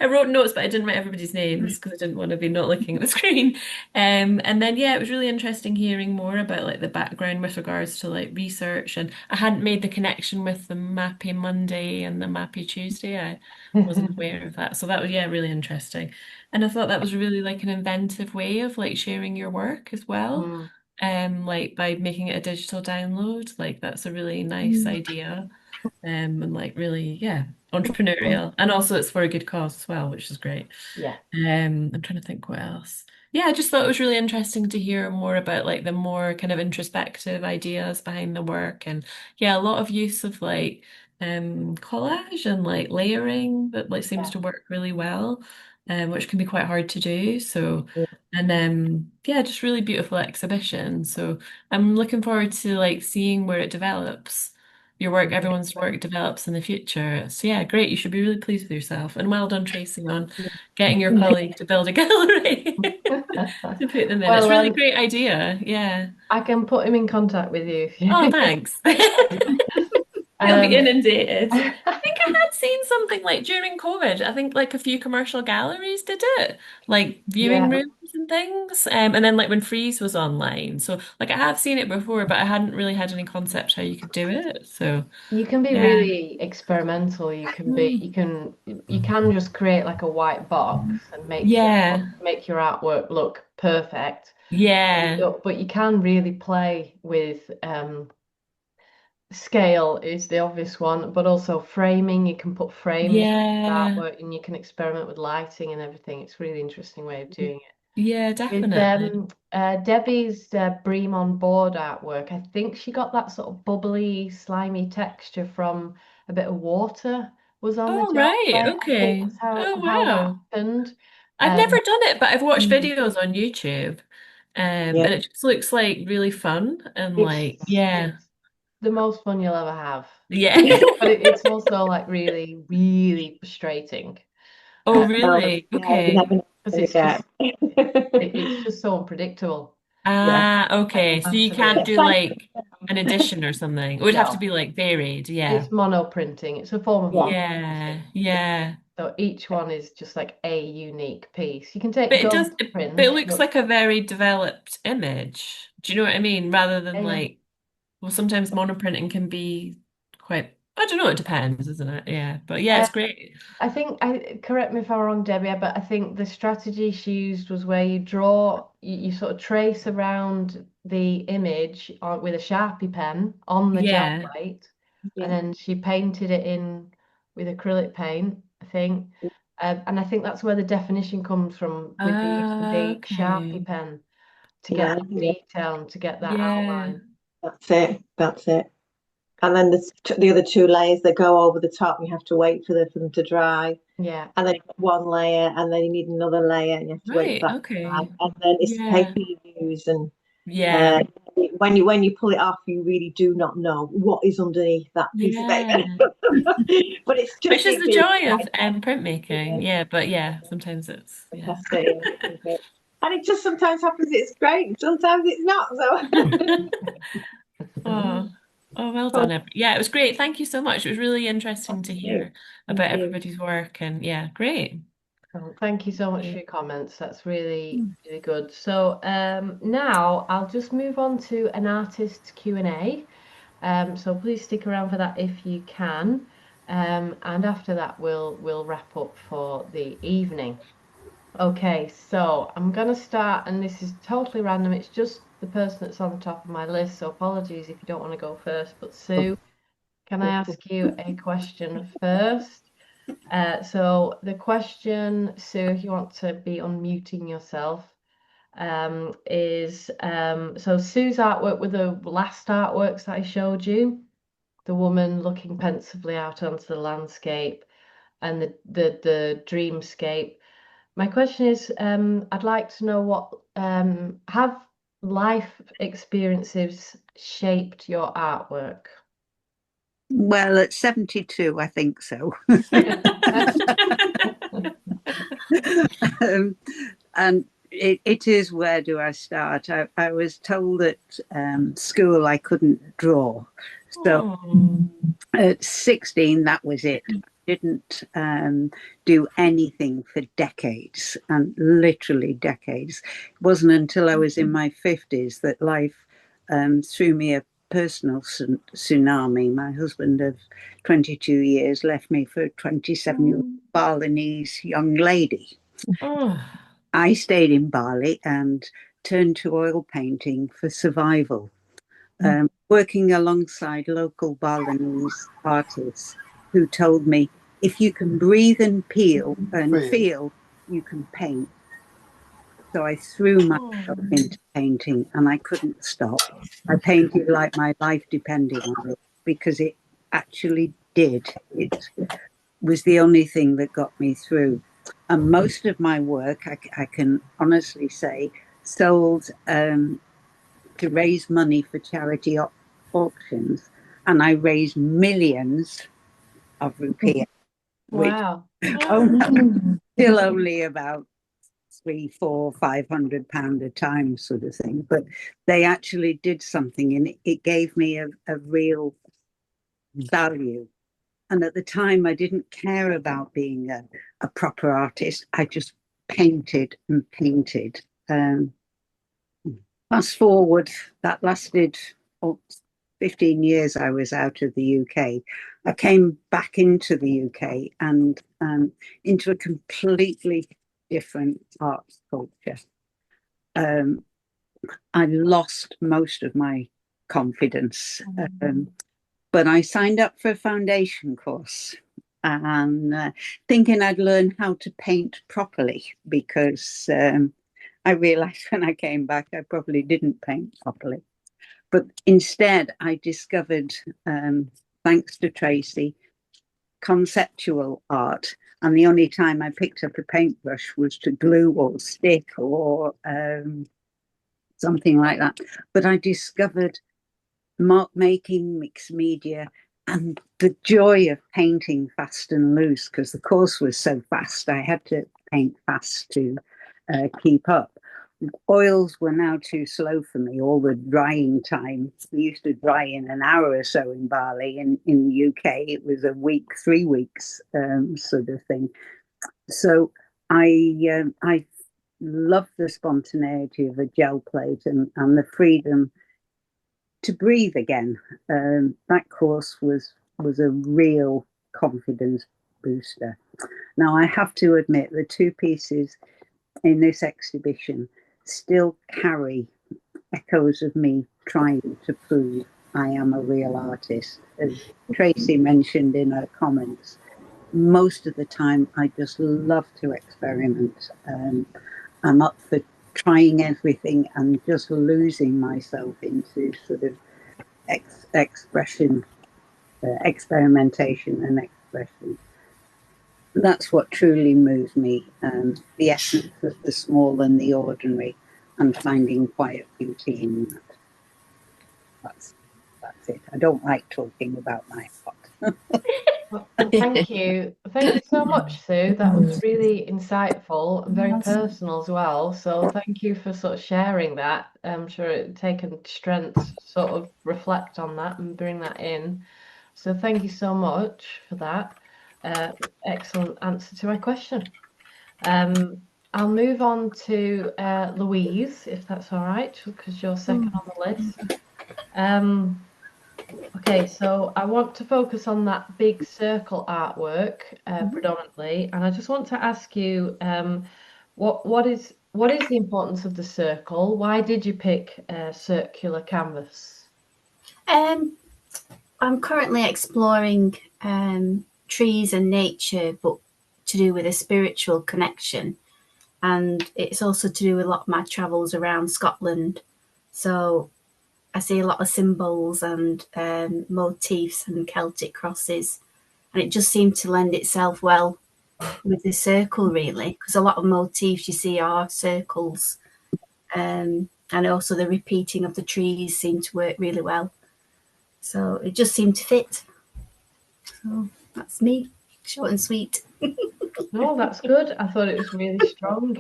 I wrote notes, but I didn't write everybody's names because I didn't want to be not looking at the screen. And then yeah, it was really interesting hearing more about like the background with regards to like research. And I hadn't made the connection with the Mappy Monday and the Mappy Tuesday. I wasn't aware of that. So that was yeah, really interesting. And I thought that was really like an inventive way of like sharing your work as well. Mm, Like by making it a digital download. Like that's a really nice Mm. idea and like really, yeah, entrepreneurial. And also it's for a good cause as well, which is great. yeah. I'm trying to think what else. Yeah, I just thought it was really interesting to hear more about like the more kind of introspective ideas behind the work. And yeah, a lot of use of like collage and like layering that like seems Yeah. to work really well. which can be quite hard to do. So, Yeah. and yeah, just really beautiful exhibition. So I'm looking forward to like seeing where it develops. Your work, everyone's work develops in the future. So yeah, great. You should be really pleased with yourself. And well done, Tracy, on getting your colleague to build a gallery to put them in. It's Well, a really great idea. Yeah. I can put him in contact with you. Oh, thanks. He'll be Um, inundated. I think I had seen something like during COVID. I think like a few commercial galleries did it, like viewing yeah, rooms and things. And then like when Freeze was online. So like I have seen it before, but I hadn't really had any concept how you could do it. So you can be yeah. really experimental. Mm. You can just create like a white box and Yeah. make your artwork look perfect. Yeah. But you can really play with scale is the obvious one, but also framing. You can put frames on your Yeah. artwork and you can experiment with lighting and everything. It's a really interesting way of doing it. Yeah, With definitely. Debbie's Bream on board artwork, I think she got that sort of bubbly, slimy texture from a bit of water was on the Oh, gel right. plate. I think Okay. was Oh, how that wow. happened. I've never Um, done it, but I've watched Mm. videos on YouTube. Yeah. And it just looks like really fun and like, yeah. it's the most fun you'll ever have. Yeah. But it's also like really, really frustrating. Oh, Oh, really? yeah, you Okay. never know Because what you get. it's just so unpredictable. Yeah. Ah, And okay. you So have you to be can't It's do like, like an edition or something. It would have to no, be like varied. Yeah. it's mono printing. It's a form of mono Yeah. printing. Yeah. So each one is just like a unique piece. You can take But it does, ghost but it prints, looks but like a very developed image. Do you know what I mean? Rather than yeah, like, well, sometimes monoprinting can be quite, I don't know, it depends, isn't it? Yeah. But yeah, yeah. it's great. I correct me if I'm wrong, Debbie, but I think the strategy she used was where you sort of trace around the image with a Sharpie pen on the gel Yeah. plate, and yeah. then she painted it in with acrylic paint, I think. And I think that's where the definition comes from with the use of the Sharpie Okay. pen to get Right. that Yeah. detail and to get that Yeah. outline. That's it. That's it. And then the other two layers that go over the top, you have to wait for them to dry. Yeah. And then you've got one layer, and then you need another layer, and you have to wait for Right. that to dry. Okay. And then it's the paper Yeah. you use, and Yeah. uh, when you pull it off, you really do not know what is underneath that piece of paper. Yeah. But it's Which just is it the feels joy of like printmaking. yeah, Yeah, but yeah, sometimes it's yeah. fantastic. And it just sometimes happens. It's great. Sometimes it's not. So Oh, oh, well oh, done. Yeah, it was great. Thank you so much. It was really interesting to thank hear about you. everybody's work and yeah, great. Well, thank you so much for your comments. That's really, really good. So now I'll just move on to an artist's Q&A. So please stick around for that if you can. And after that, we'll wrap up for the evening. Okay, so I'm gonna start, and this is totally random. It's just the person that's on the top of my list. So apologies if you don't want to go first. But Sue, can I ask you a question first? So the question, Sue, if you want to be unmuting yourself, is so Sue's artwork with the last artworks that I showed you, the woman looking pensively out onto the landscape and the dreamscape. My question is, I'd like to know what have life experiences shaped your artwork? Well, at 72, I think so. And it is, where do I start? I was told at school I couldn't draw. So Oh, at 16, that was it. I didn't do anything for decades, and literally decades. It wasn't until I was in my 50s that life threw me a personal tsunami. My husband of 22 years left me for a 27-year-old Balinese young lady. oh, I stayed in Bali and turned to oil painting for survival, working alongside local Balinese artists who told me, if you can breathe and peel and feel, you can paint. So I threw myself oh, into painting and I couldn't stop. I painted like my life depended on it because it actually did. It was the only thing that got me through. And most of my work, I can honestly say, sold to raise money for charity auctions, and I raised millions of rupees, which Wow. still only about 3, 4, £500 a time sort of thing. But they actually did something, and it gave me a real value. And at the time, I didn't care about being a proper artist. I just painted and painted. Fast forward, that lasted 15 years. I was out of the UK. I came back into the UK and into a completely different art culture. I lost most of my confidence, but I signed up for a foundation course and thinking I'd learn how to paint properly because I realized when I came back I probably didn't paint properly. But instead, I discovered, thanks to Tracy, conceptual art. And the only time I picked up a paintbrush was to glue or stick or something like that. But I discovered mark making, mixed media, and the joy of painting fast and loose because the course was so fast. I had to paint fast to keep up. Oils were now too slow for me, all the drying time. We used to dry in an hour or so in Bali. In the UK, it was a week, 3 weeks sort of thing. So I love the spontaneity of a gel plate and the freedom to breathe again. That course was a real confidence booster. Now, I have to admit, the 2 pieces in this exhibition still carry echoes of me trying to prove I am a real artist. As Tracy mentioned in her comments, most of the time I just love to experiment. I'm up for trying everything and just losing myself into sort of expression, experimentation and expression. That's what truly moves me, the essence of the small and the ordinary, and finding quiet beauty in that. That's it. I don't like talking about my art. Well, thank you. Thank you so much, Sue. That was really insightful and very personal as well. So thank you for sort of sharing that. I'm sure it's taken strength to sort of reflect on that and bring that in. So thank you so much for that. Excellent answer to my question. I'll move on to Louise, if that's all right, because you're second on the list. Okay, so I want to focus on that big circle artwork predominantly, and I just want to ask you, what is the importance of the circle? Why did you pick circular canvas? I'm currently exploring trees and nature, but to do with a spiritual connection. And it's also to do with a lot of my travels around Scotland. So I see a lot of symbols and motifs and Celtic crosses. And it just seemed to lend itself well with the circle, really, because a lot of motifs you see are circles. And also the repeating of the trees seemed to work really well. So it just seemed to fit. So that's me, short and sweet. No, that's good. I thought it was really strong.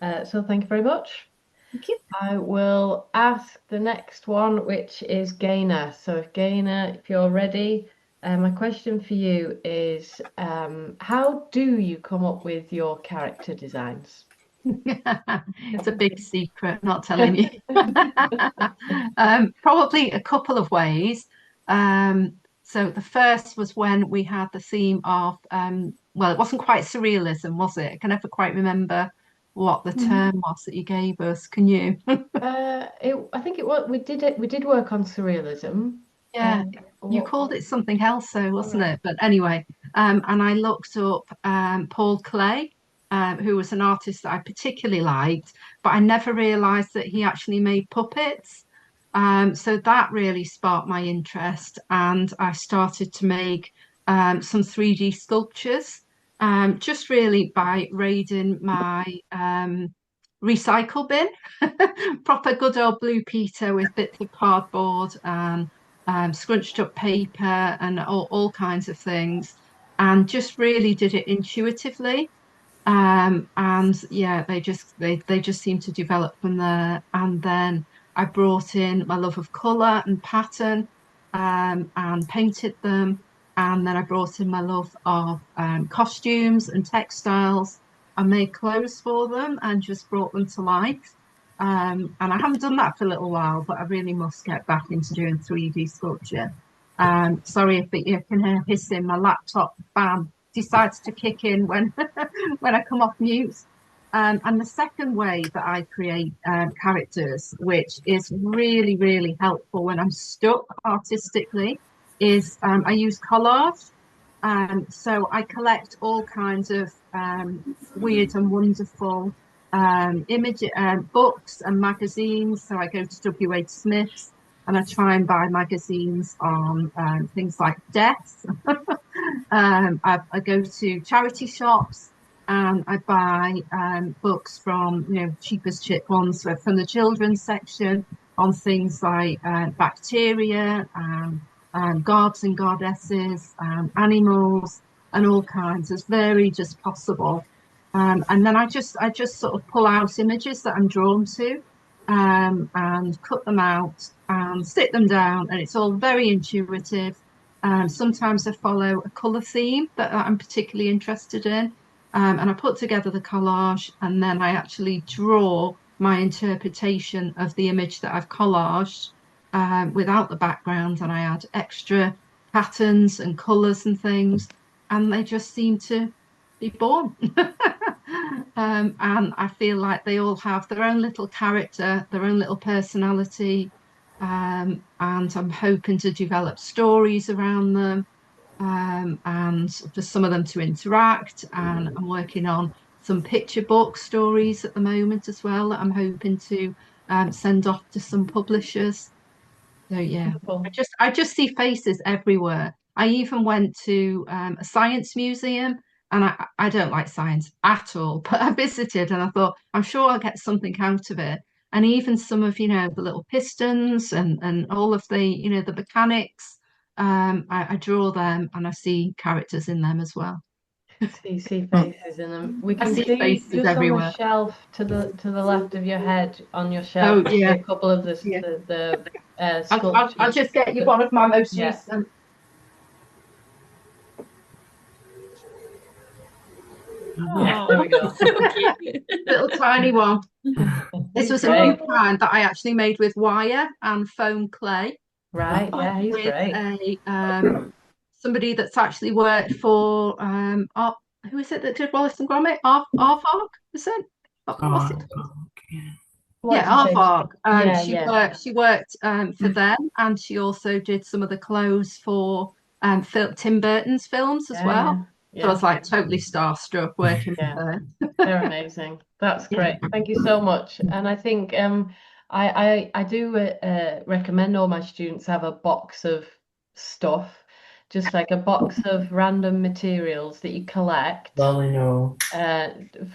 So thank you very much. Thank you. I will ask the next one, which is Gaynor. So Gaynor, if you're ready, my question for you is, how do you come up with your character designs? It's a big secret, not telling you. Probably a couple of ways. So the first was when we had the theme of, well, it wasn't quite surrealism, was it? I can never quite remember what the term was that you gave us. Can you? I think it was we did work on surrealism. Yeah, you called it something else, so wasn't it? But anyway, and I looked up Paul Clay, who was an artist that I particularly liked, but I never realised that he actually made puppets. So that really sparked my interest, and I started to make some 3D sculptures. just really by raiding my recycle bin, proper good old Blue Peter with bits of cardboard and scrunched up paper and all kinds of things, and just really did it intuitively. And yeah, they just seem to develop from there. And then I brought in my love of colour and pattern, and painted them. And then I brought in my love of costumes and textiles. I made clothes for them and just brought them to life. And I haven't done that for a little while, but I really must get back into doing 3D sculpture. Sorry if you can hear hissing. My laptop fan decides to kick in when when I come off mute. And the second way that I create characters, which is really, really helpful when I'm stuck artistically, is I use collage. So I collect all kinds of weird and wonderful image books and magazines. So I go to W.H. Smith's and I try and buy magazines on things like death. I go to charity shops and I buy books from, cheap as chip ones from the children's section on things like bacteria and gods and goddesses, animals, and all kinds, as varied as possible. And then I just sort of pull out images that I'm drawn to, and cut them out and stick them down, and it's all very intuitive. Sometimes I follow a colour theme that I'm particularly interested in, and I put together the collage, and then I actually draw my interpretation of the image that I've collaged without the background, and I add extra patterns and colours and things, and they just seem to be born. And I feel like they all have their own little character, their own little personality, and I'm hoping to develop stories around them, and for some of them to interact. And I'm working on some picture book stories at the moment as well that I'm hoping to send off to some publishers. So yeah, Wonderful. I just see faces everywhere. I even went to a science museum, and I don't like science at all, but I visited and I thought I'm sure I'll get something out of it. And even some of the little pistons and all of the mechanics, I draw them and I see characters in them as well. See faces in them. We I can see see faces just on the everywhere. shelf to the left of your head on your Oh shelf. yeah, A couple of yeah. the I'll sculptures. just get you one of my most Yeah. recent. Yeah, there we go. Little tiny one. This was a new kind that I actually made with wire and foam clay. Right, yeah, he's With great. somebody that's actually worked for who is it that did Wallace and Gromit? Arvarg, is it? What's it? Yeah, Arvarg. She worked for them, and she also did some of the clothes for Tim Burton's films as well. Yeah. So I was like totally starstruck working with her. They're amazing. That's great. Thank you so much. And I think I do recommend all my students have a box of stuff, just like a box of random materials that you collect. Well, I know.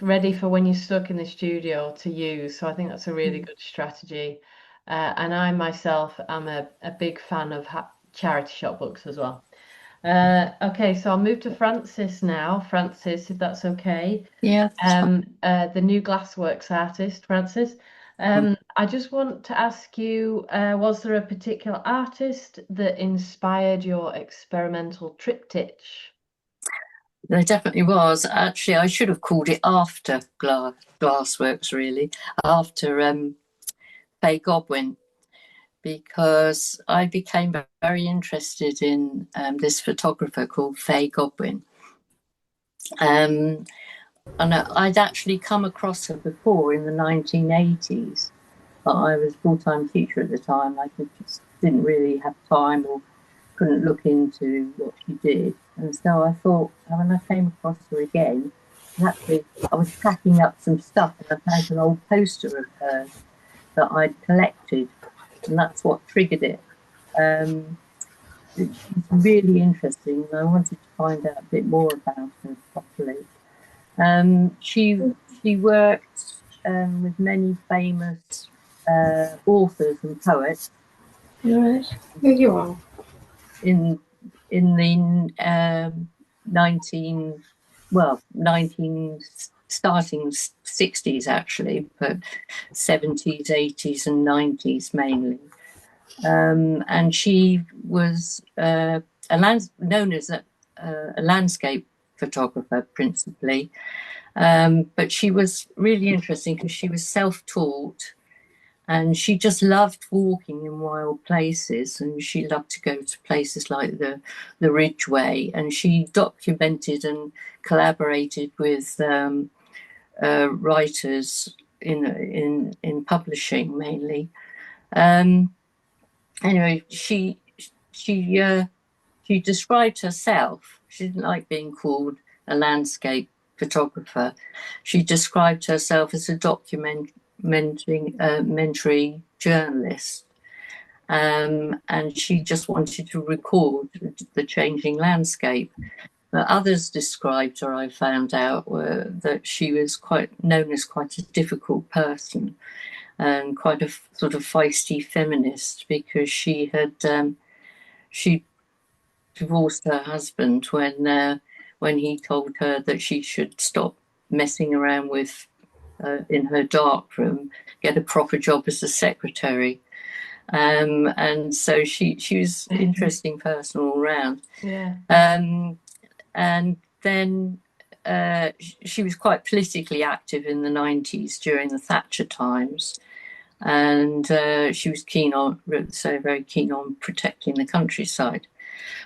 Ready for when you're stuck in the studio to use. So I think that's a really good strategy. And I myself am a big fan of charity shop books as well. Okay, so I'll move to Frances now. Frances, if that's okay. Yeah. The new Glassworks artist, Frances. I just want to ask you, was there a particular artist that inspired your experimental triptych? There definitely was. Actually, I should have called it after Glassworks, really, after Faye Godwin, because I became very interested in this photographer called Faye Godwin. And I'd actually come across her before in the 1980s, but I was a full-time teacher at the time. I just didn't really have time or couldn't look into what she did. And so I thought, when I came across her again, actually I was packing up some stuff and I found an old poster of hers that I'd collected, and that's what triggered it. she's really interesting, and I wanted to find out a bit more about her properly. She worked with many famous authors and poets. Right. Here you are. In the 19 starting 60s actually, but 70s, 80s and 90s mainly. And she was known as a landscape photographer principally. But she was really interesting because she was self-taught, and she just loved walking in wild places, and she loved to go to places like the Ridgeway, and she documented and collaborated with writers in publishing mainly. Anyway, she described herself. She didn't like being called a landscape photographer. She described herself as a documentary journalist. And she just wanted to record the changing landscape. But others described her, I found out, were that she was quite known as quite a difficult person and quite a sort of feisty feminist, because she divorced her husband when he told her that she should stop messing around with in her darkroom, get a proper job as a secretary. And so she was an interesting person all round. Yeah. And then she was quite politically active in the 90s during the Thatcher times. And she was very keen on protecting the countryside.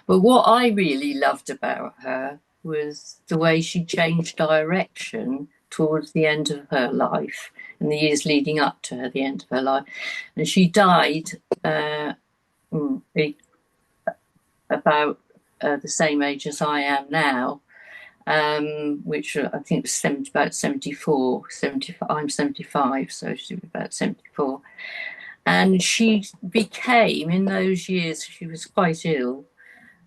But what I really loved about her was the way she changed direction towards the end of her life, in the years leading up to the end of her life. And she died about the same age as I am now, which I think was about 74, 75. I'm 75, so she was about 74. And she became, in those years, she was quite ill,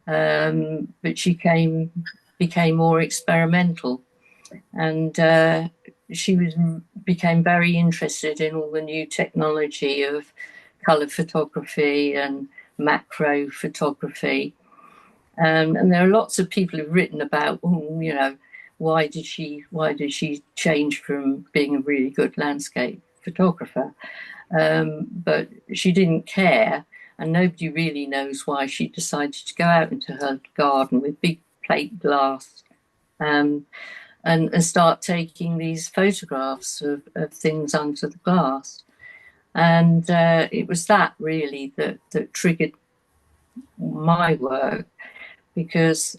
but she became more experimental, and she became very interested in all the new technology of color photography and macro photography. And there are lots of people who've written about, why did she change from being a really good landscape photographer? But she didn't care, and nobody really knows why she decided to go out into her garden with big plate glass and start taking these photographs of things under the glass. And it was that really that triggered my work, because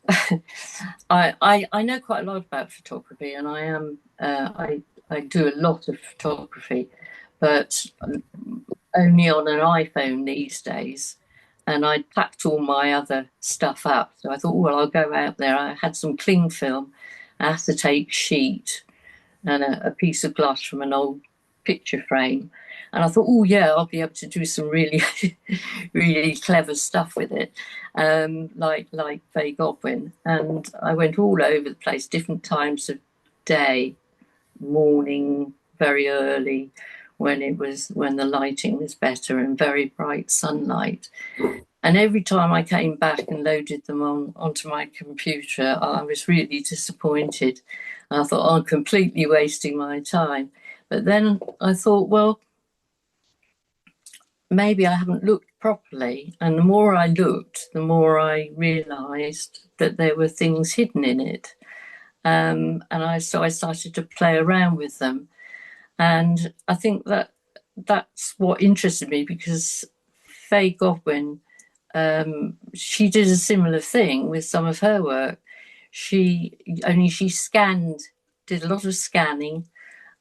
I know quite a lot about photography, and I do a lot of photography, but only on an iPhone these days. And I packed all my other stuff up. So I thought, well, I'll go out there. I had some cling film, acetate sheet, and a piece of glass from an old picture frame. And I thought, oh yeah, I'll be able to do some really, really clever stuff with it, like Faye Godwin. And I went all over the place, different times of day, morning, very early, when the lighting was better, and very bright sunlight. And every time I came back and loaded them onto my computer, I was really disappointed. I thought, I'm completely wasting my time. But then I thought, well, maybe I haven't looked properly. And the more I looked, the more I realised that there were things hidden in it. So I started to play around with them. And I think that's what interested me, because Faye Godwin, she did a similar thing with some of her work. She did a lot of scanning,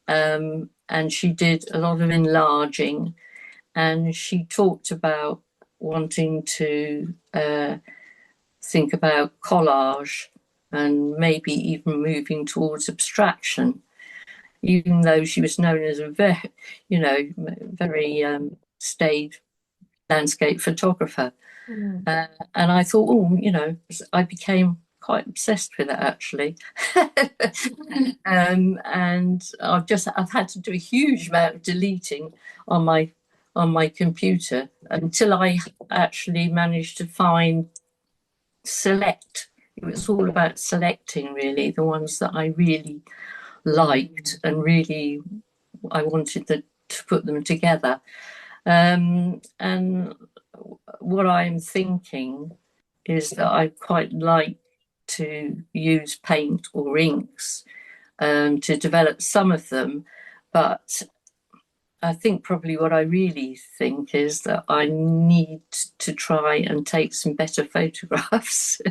and she did a lot of enlarging, and she talked about wanting to think about collage and maybe even moving towards abstraction, even though she was known as a very staid landscape photographer. Mm. And I thought, oh, I became quite obsessed with it actually. And I've had to do a huge amount of deleting on my computer until I actually managed to select. It was all about selecting really the ones that I really liked and really I wanted to put them together. And what I'm thinking is that I quite like to use paint or inks to develop some of them, but I think probably what I really think is that I need to try and take some better photographs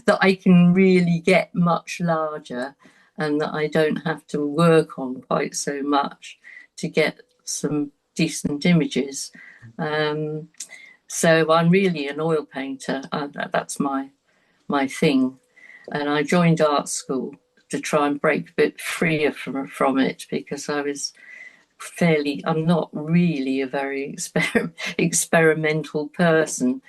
that I can really get much larger and that I don't have to work on quite so much to get some decent images. So I'm really an oil painter. That's my thing. And I joined art school to try and break a bit freer from it because I'm not really a very experimental person.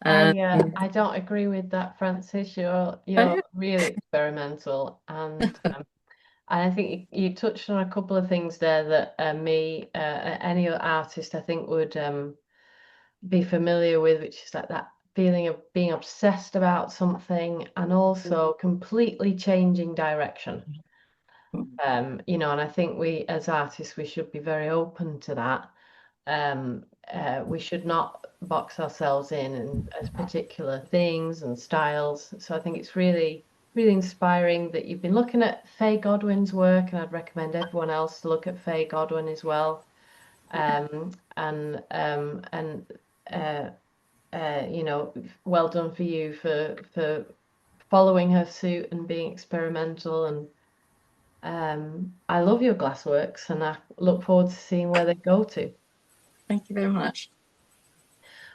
I don't agree with that, Francis. You're really experimental, and I think you touched on a couple of things there that any other artist I think would be familiar with, which is like that feeling of being obsessed about something and also completely changing direction. And I think we as artists we should be very open to that. We should not box ourselves in as particular things and styles. So I think it's really, really inspiring that you've been looking at Faye Godwin's work, and I'd recommend everyone else to look at Faye Godwin as well. Well done for you for following her suit and being experimental. And I love your glassworks, and I look forward to seeing where they go to. Thank you very much.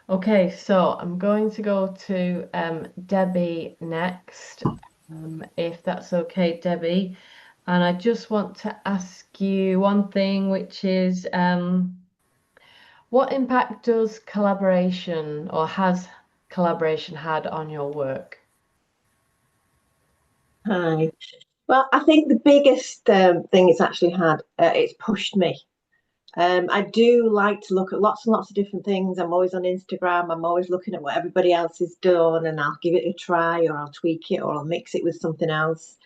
Okay, so I'm going to go to Debbie next, if that's okay, Debbie. And I just want to ask you one thing, which is what impact does collaboration or has collaboration had on your work? Hi. Well, I think the biggest thing it's actually had, it's pushed me. I do like to look at lots and lots of different things. I'm always on Instagram. I'm always looking at what everybody else has done, and I'll give it a try, or I'll tweak it, or I'll mix it with something else.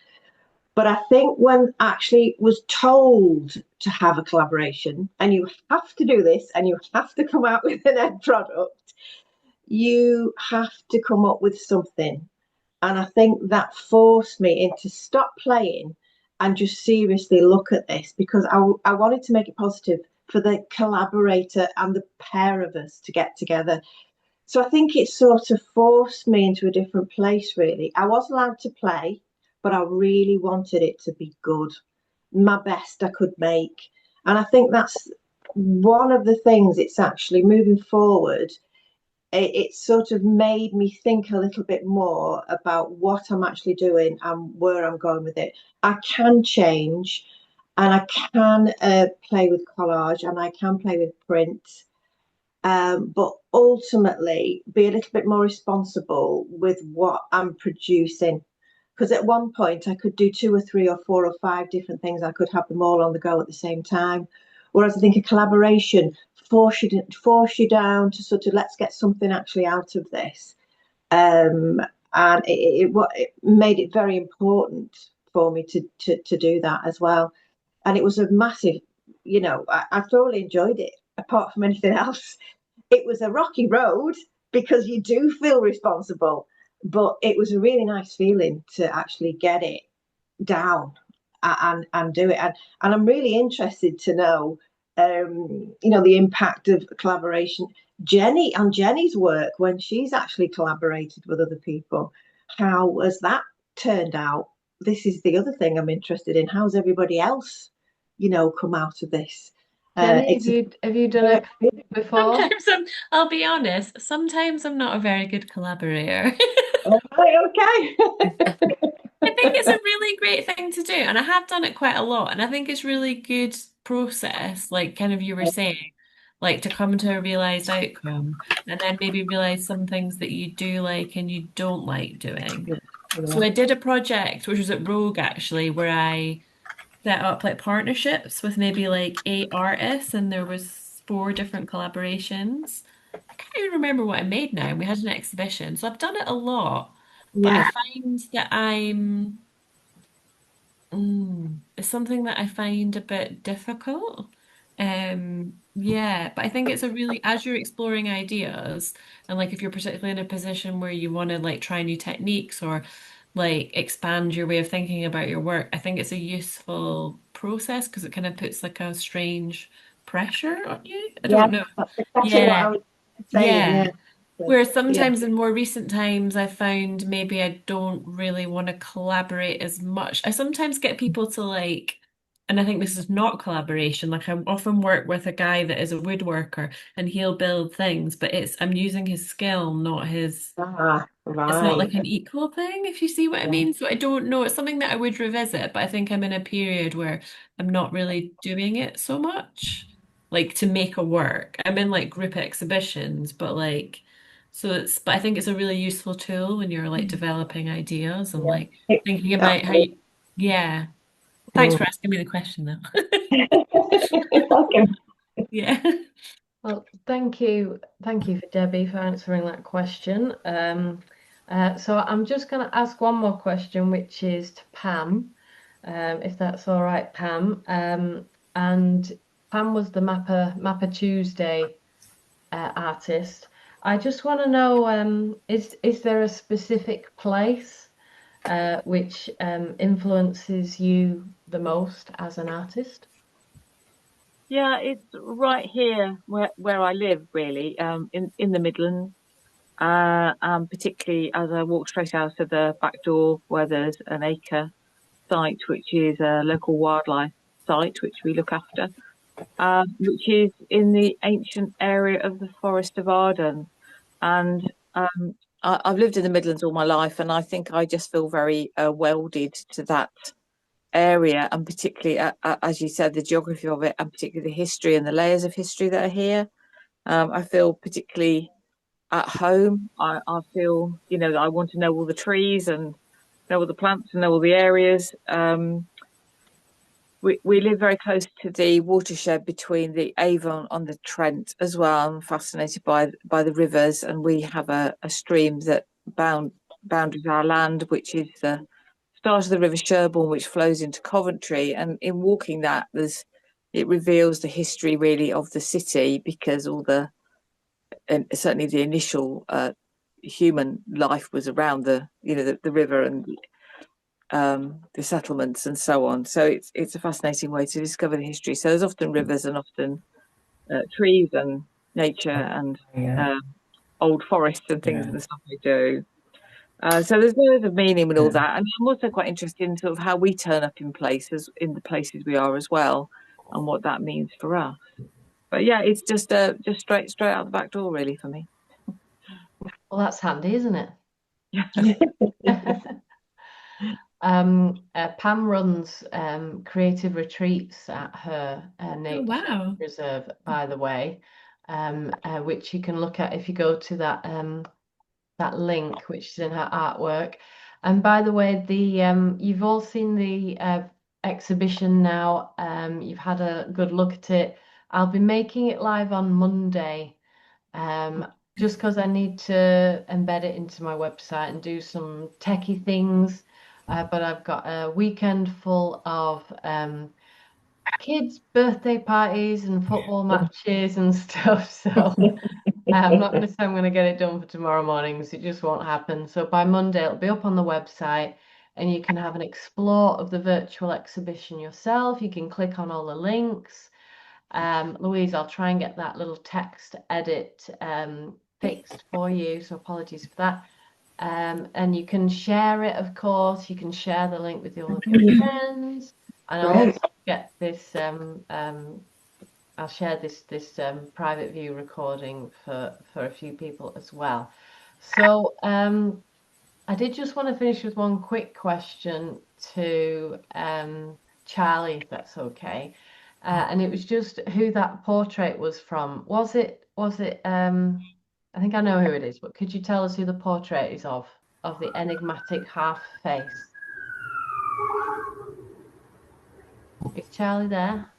But I think when I actually was told to have a collaboration, and you have to do this, and you have to come out with an end product, you have to come up with something. And I think that forced me into stop playing and just seriously look at this, because I wanted to make it positive for the collaborator and the pair of us to get together. So I think it sort of forced me into a different place, really. I was allowed to play, but I really wanted it to be good, my best I could make. And I think that's one of the things it's actually moving forward. It sort of made me think a little bit more about what I'm actually doing and where I'm going with it. I can change, and I can play with collage, and I can play with print, but ultimately be a little bit more responsible with what I'm producing. Because at one point I could do 2 or 3 or 4 or 5 different things. I could have them all on the go at the same time. Whereas I think a collaboration force you down to sort of, let's get something actually out of this. And it made it very important for me to do that as well. And it was a massive, I thoroughly enjoyed it, apart from anything else. It was a rocky road because you do feel responsible, but it was a really nice feeling to actually get it down and do it. And I'm really interested to know, the impact of collaboration. Jenny's work, when she's actually collaborated with other people, how has that turned out? This is the other thing I'm interested in. How's everybody else, come out of this? Jenny, have you done it before? I'll be honest, sometimes I'm not a very good collaborator. Okay. I think it's a really great thing to do, and I have done it quite a lot, and I think it's really good process, like kind of you were saying. like to come to a realized outcome, and then maybe realize some things that you do like and you don't like doing. So I did a project which was at Rogue actually, where I set up like partnerships with maybe like 8 artists, and there was 4 different collaborations. I can't even remember what I made now. We had an exhibition, so I've done it a lot, but I Yeah. find that it's something that I find a bit difficult. Yeah, but I think it's a really, as you're exploring ideas, and like if you're particularly in a position where you want to like try new techniques or like expand your way of thinking about your work, I think it's a useful process because it kind of puts like a strange pressure on you. I Yeah, don't know. that's exactly what I Yeah, was saying. yeah. Yeah. Whereas Yeah. sometimes in more recent times, I found maybe I don't really want to collaborate as much. I sometimes get people to like, and I think this is not collaboration. Like I often work with a guy that is a woodworker and he'll build things, but I'm using his skill, not his, Ah, it's not right. like an equal thing, if you see what I Yeah. mean. So I don't know. It's something that I would revisit, but I think I'm in a period where I'm not really doing it so much, like to make a work. I'm in like group exhibitions, but like, but I think it's a really useful tool when you're like developing ideas and Yeah. like thinking about how Absolutely. you, yeah. Thanks Mm. for asking me the question though. Welcome. Yeah. Well, thank you for Debbie for answering that question. So I'm just going to ask one more question, which is to Pam, if that's all right, Pam. And Pam was the Mapper Tuesday artist. I just want to know, is there a specific place which influences you the most as an artist? Yeah, it's right here where I live, really, in the Midlands. Particularly as I walk straight out of the back door, where there's an acre site, which is a local wildlife site, which we look after, which is in the ancient area of the Forest of Arden. And I've lived in the Midlands all my life, and I think I just feel very welded to that area, and particularly, as you said, the geography of it, and particularly the history and the layers of history that are here. I feel particularly at home. I feel, that I want to know all the trees and know all the plants and know all the areas. We live very close to the watershed between the Avon and the Trent as well. I'm fascinated by the rivers, and we have a stream that boundaries our land, which is the start of the River Sherborne, which flows into Coventry. And in walking that, it reveals the history really of the city, because and certainly the initial human life was around the river and the settlements and so on. So it's a fascinating way to discover the history. So there's often rivers and often trees and nature and old forests and things and the stuff we do. So there's loads of meaning with all that, and I'm also quite interested in sort of how we turn up in the places we are as well, and what that means for us. But yeah, it's just straight out the back door really for me. Well, that's handy, isn't it? Yeah. Pam runs creative retreats at her Oh, nature wow. reserve, by the way, which you can look at if you go to that link, which is in her artwork. And by the way, you've all seen the exhibition now. You've had a good look at it. I'll be making it live on Monday. Just because I need to embed it into my website and do some techie things. But I've got a weekend full of kids' birthday parties and football matches and stuff. So I'm not going to say I'm going to get it done for tomorrow morning, because it just won't happen. So by Monday, it'll be up on the website and you can have an explore of the virtual exhibition yourself. You can click on all the links. Louise, I'll try and get that little text edit fixed for you. So apologies for that. And you can share it, of course. You can share the link with all of your friends. And I'll Great. also get this. I'll share this private view recording for a few people as well. So I did just want to finish with one quick question to Charlie, if that's okay. and it was just who that portrait was from. I think I know who it is, but could you tell us who the portrait is of the enigmatic half face? Is Charlie there?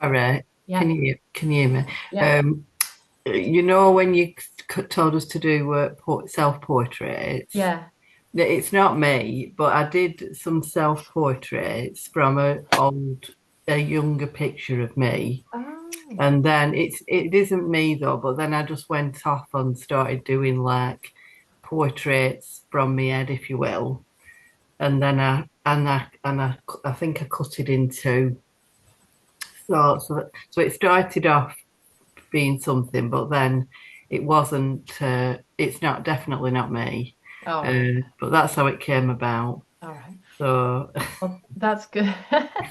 All right. Yeah. Can you hear me? Yeah. You know when you told us to do self-portraits, Yeah. it's not me, but I did some self-portraits from a younger picture of me. Oh. And then it isn't me though, but then I just went off and started doing like portraits from my head, if you will. And then I think I cut it into so it started off being something, but then it wasn't. It's not definitely not me. All right. But that's how it came about. All right. So Well, that's good.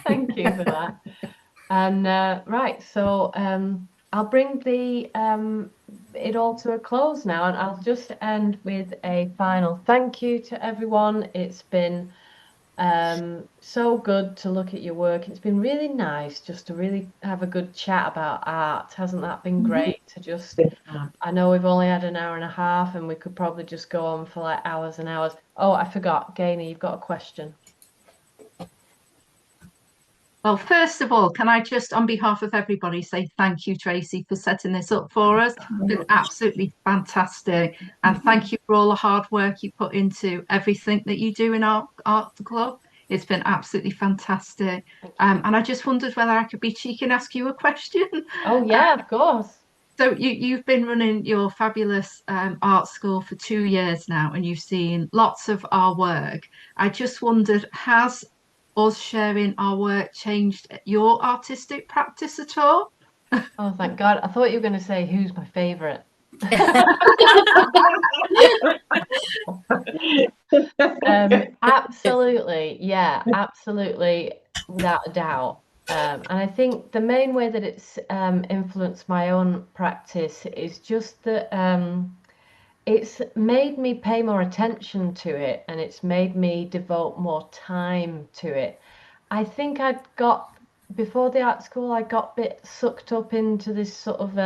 Thank you for that. And right, so I'll bring the it all to a close now, and I'll just end with a final thank you to everyone. It's been so good to look at your work. It's been really nice just to really have a good chat about art. Hasn't that been great to just, I know we've only had an hour and a half and we could probably just go on for like hours and hours. Oh, I forgot, Gaynor, you've got a question. Well, first of all, can I just, on behalf of everybody, say thank you, Tracy, for setting this up for us. It's been absolutely fantastic. And thank you for all the hard work you put into everything that you do in our art club. It's been absolutely fantastic. And I just wondered whether I could be cheeky and ask you a question. Oh, yeah, of course. So you've been running your fabulous art school for 2 years now, and you've seen lots of our work. I just wondered, has us sharing our work changed your artistic practice at all? Oh, thank God. I thought you were going to say who's my favorite. Absolutely. Yeah, absolutely. Without a doubt. And I think the main way that it's influenced my own practice is just that it's made me pay more attention to it and it's made me devote more time to it. I think before the art school, I got a bit sucked up into this sort of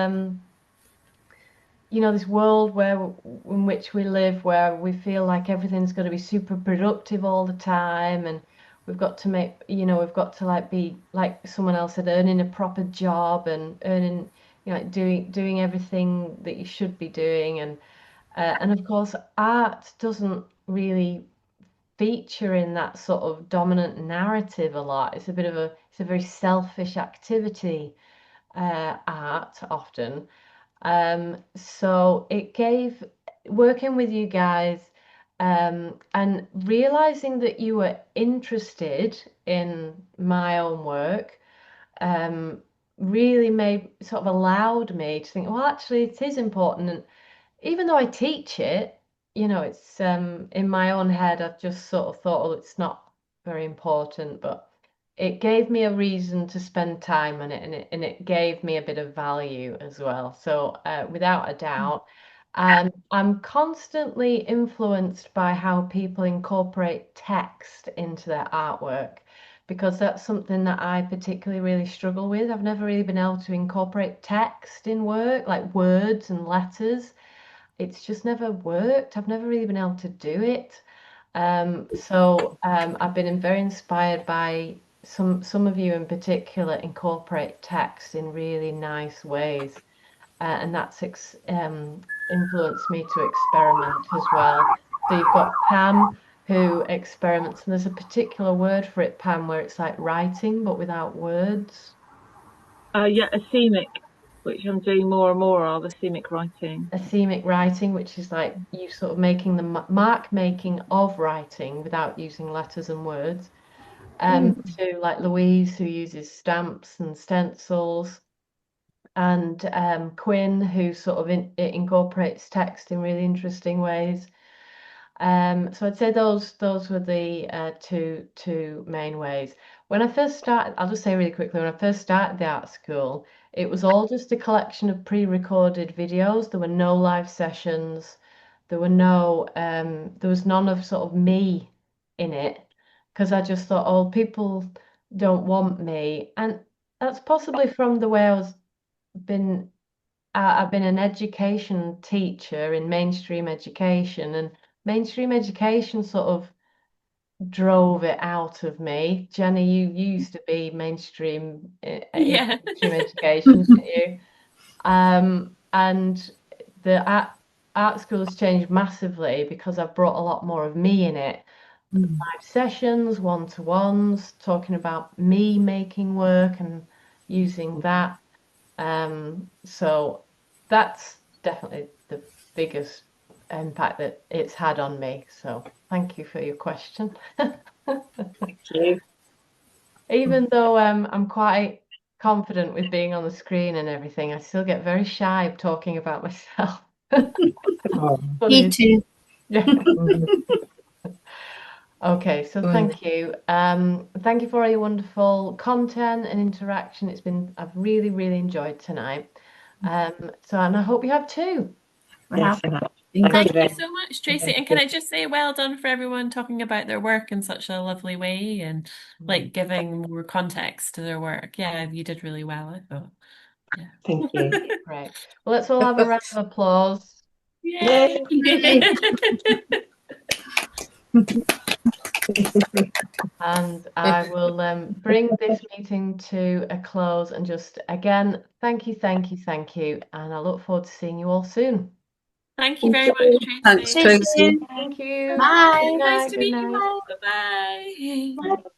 this world in which we live, where we feel like everything's got to be super productive all the time, and we've got to like be like someone else said, earning a proper job and earning, like doing everything that you should be doing, and of course, art doesn't really feature in that sort of dominant narrative a lot. It's a very selfish activity, art often. So it gave working with you guys and realizing that you were interested in my own work um, really made sort of allowed me to think, well, actually, it is important. And even though I teach it, it's in my own head, I've just sort of thought, oh, it's not very important, but it gave me a reason to spend time on it, and it gave me a bit of value as well. So without a doubt, I'm constantly influenced by how people incorporate text into their artwork because that's something that I particularly really struggle with. I've never really been able to incorporate text in work, like words and letters. It's just never worked. I've never really been able to do it. I've been very inspired by some of you in particular incorporate text in really nice ways, and that's influenced me to experiment as well. So you've got Pam who experiments, and there's a particular word for it, Pam, where it's like writing but without words. Yeah, a scenic, which I'm doing more and more of, the scenic writing. A themic writing, which is like you sort of making the mark making of writing without using letters and words. To like Louise, who uses stamps and stencils, and Quinn, who sort of it incorporates text in really interesting ways. So I'd say those were the two main ways. When I first started, I'll just say really quickly, when I first started the art school, it was all just a collection of pre-recorded videos. There were no live sessions. There was none of sort of me in it because I just thought, oh, people don't want me. And that's possibly from the way I've been an education teacher in mainstream education, and mainstream education sort of drove it out of me. Jenny, you used to be mainstream in Yeah. mainstream education, didn't you? And the art school has changed massively because I've brought a lot more of me in it. Live sessions, one-to-ones, talking about me making work and using that. So that's definitely the biggest impact that it's had on me. So thank you for your question. Thank you. Even though I'm quite confident with being on the screen and everything, I still get very shy of talking about myself. Me too. Yeah. Okay, so thank you. Thank you for all your wonderful content and interaction. I've really, really enjoyed tonight. And I hope you have too. Wow. Thank you so much, Tracy. And can I just say well done for everyone talking about their work in such a lovely way and like giving more context to their work. Yeah, you did really well, I thought. Yeah. Thank you. Right. Well, let's all have a round of applause. Yay! And I will bring this meeting to a close and just again, thank you, thank you, thank you. And I look forward to seeing you all soon. Thank you very much, Tracy. Thanks, Tracy. Thank you. Bye. Good night. Nice to Good meet you night. all. Bye-bye.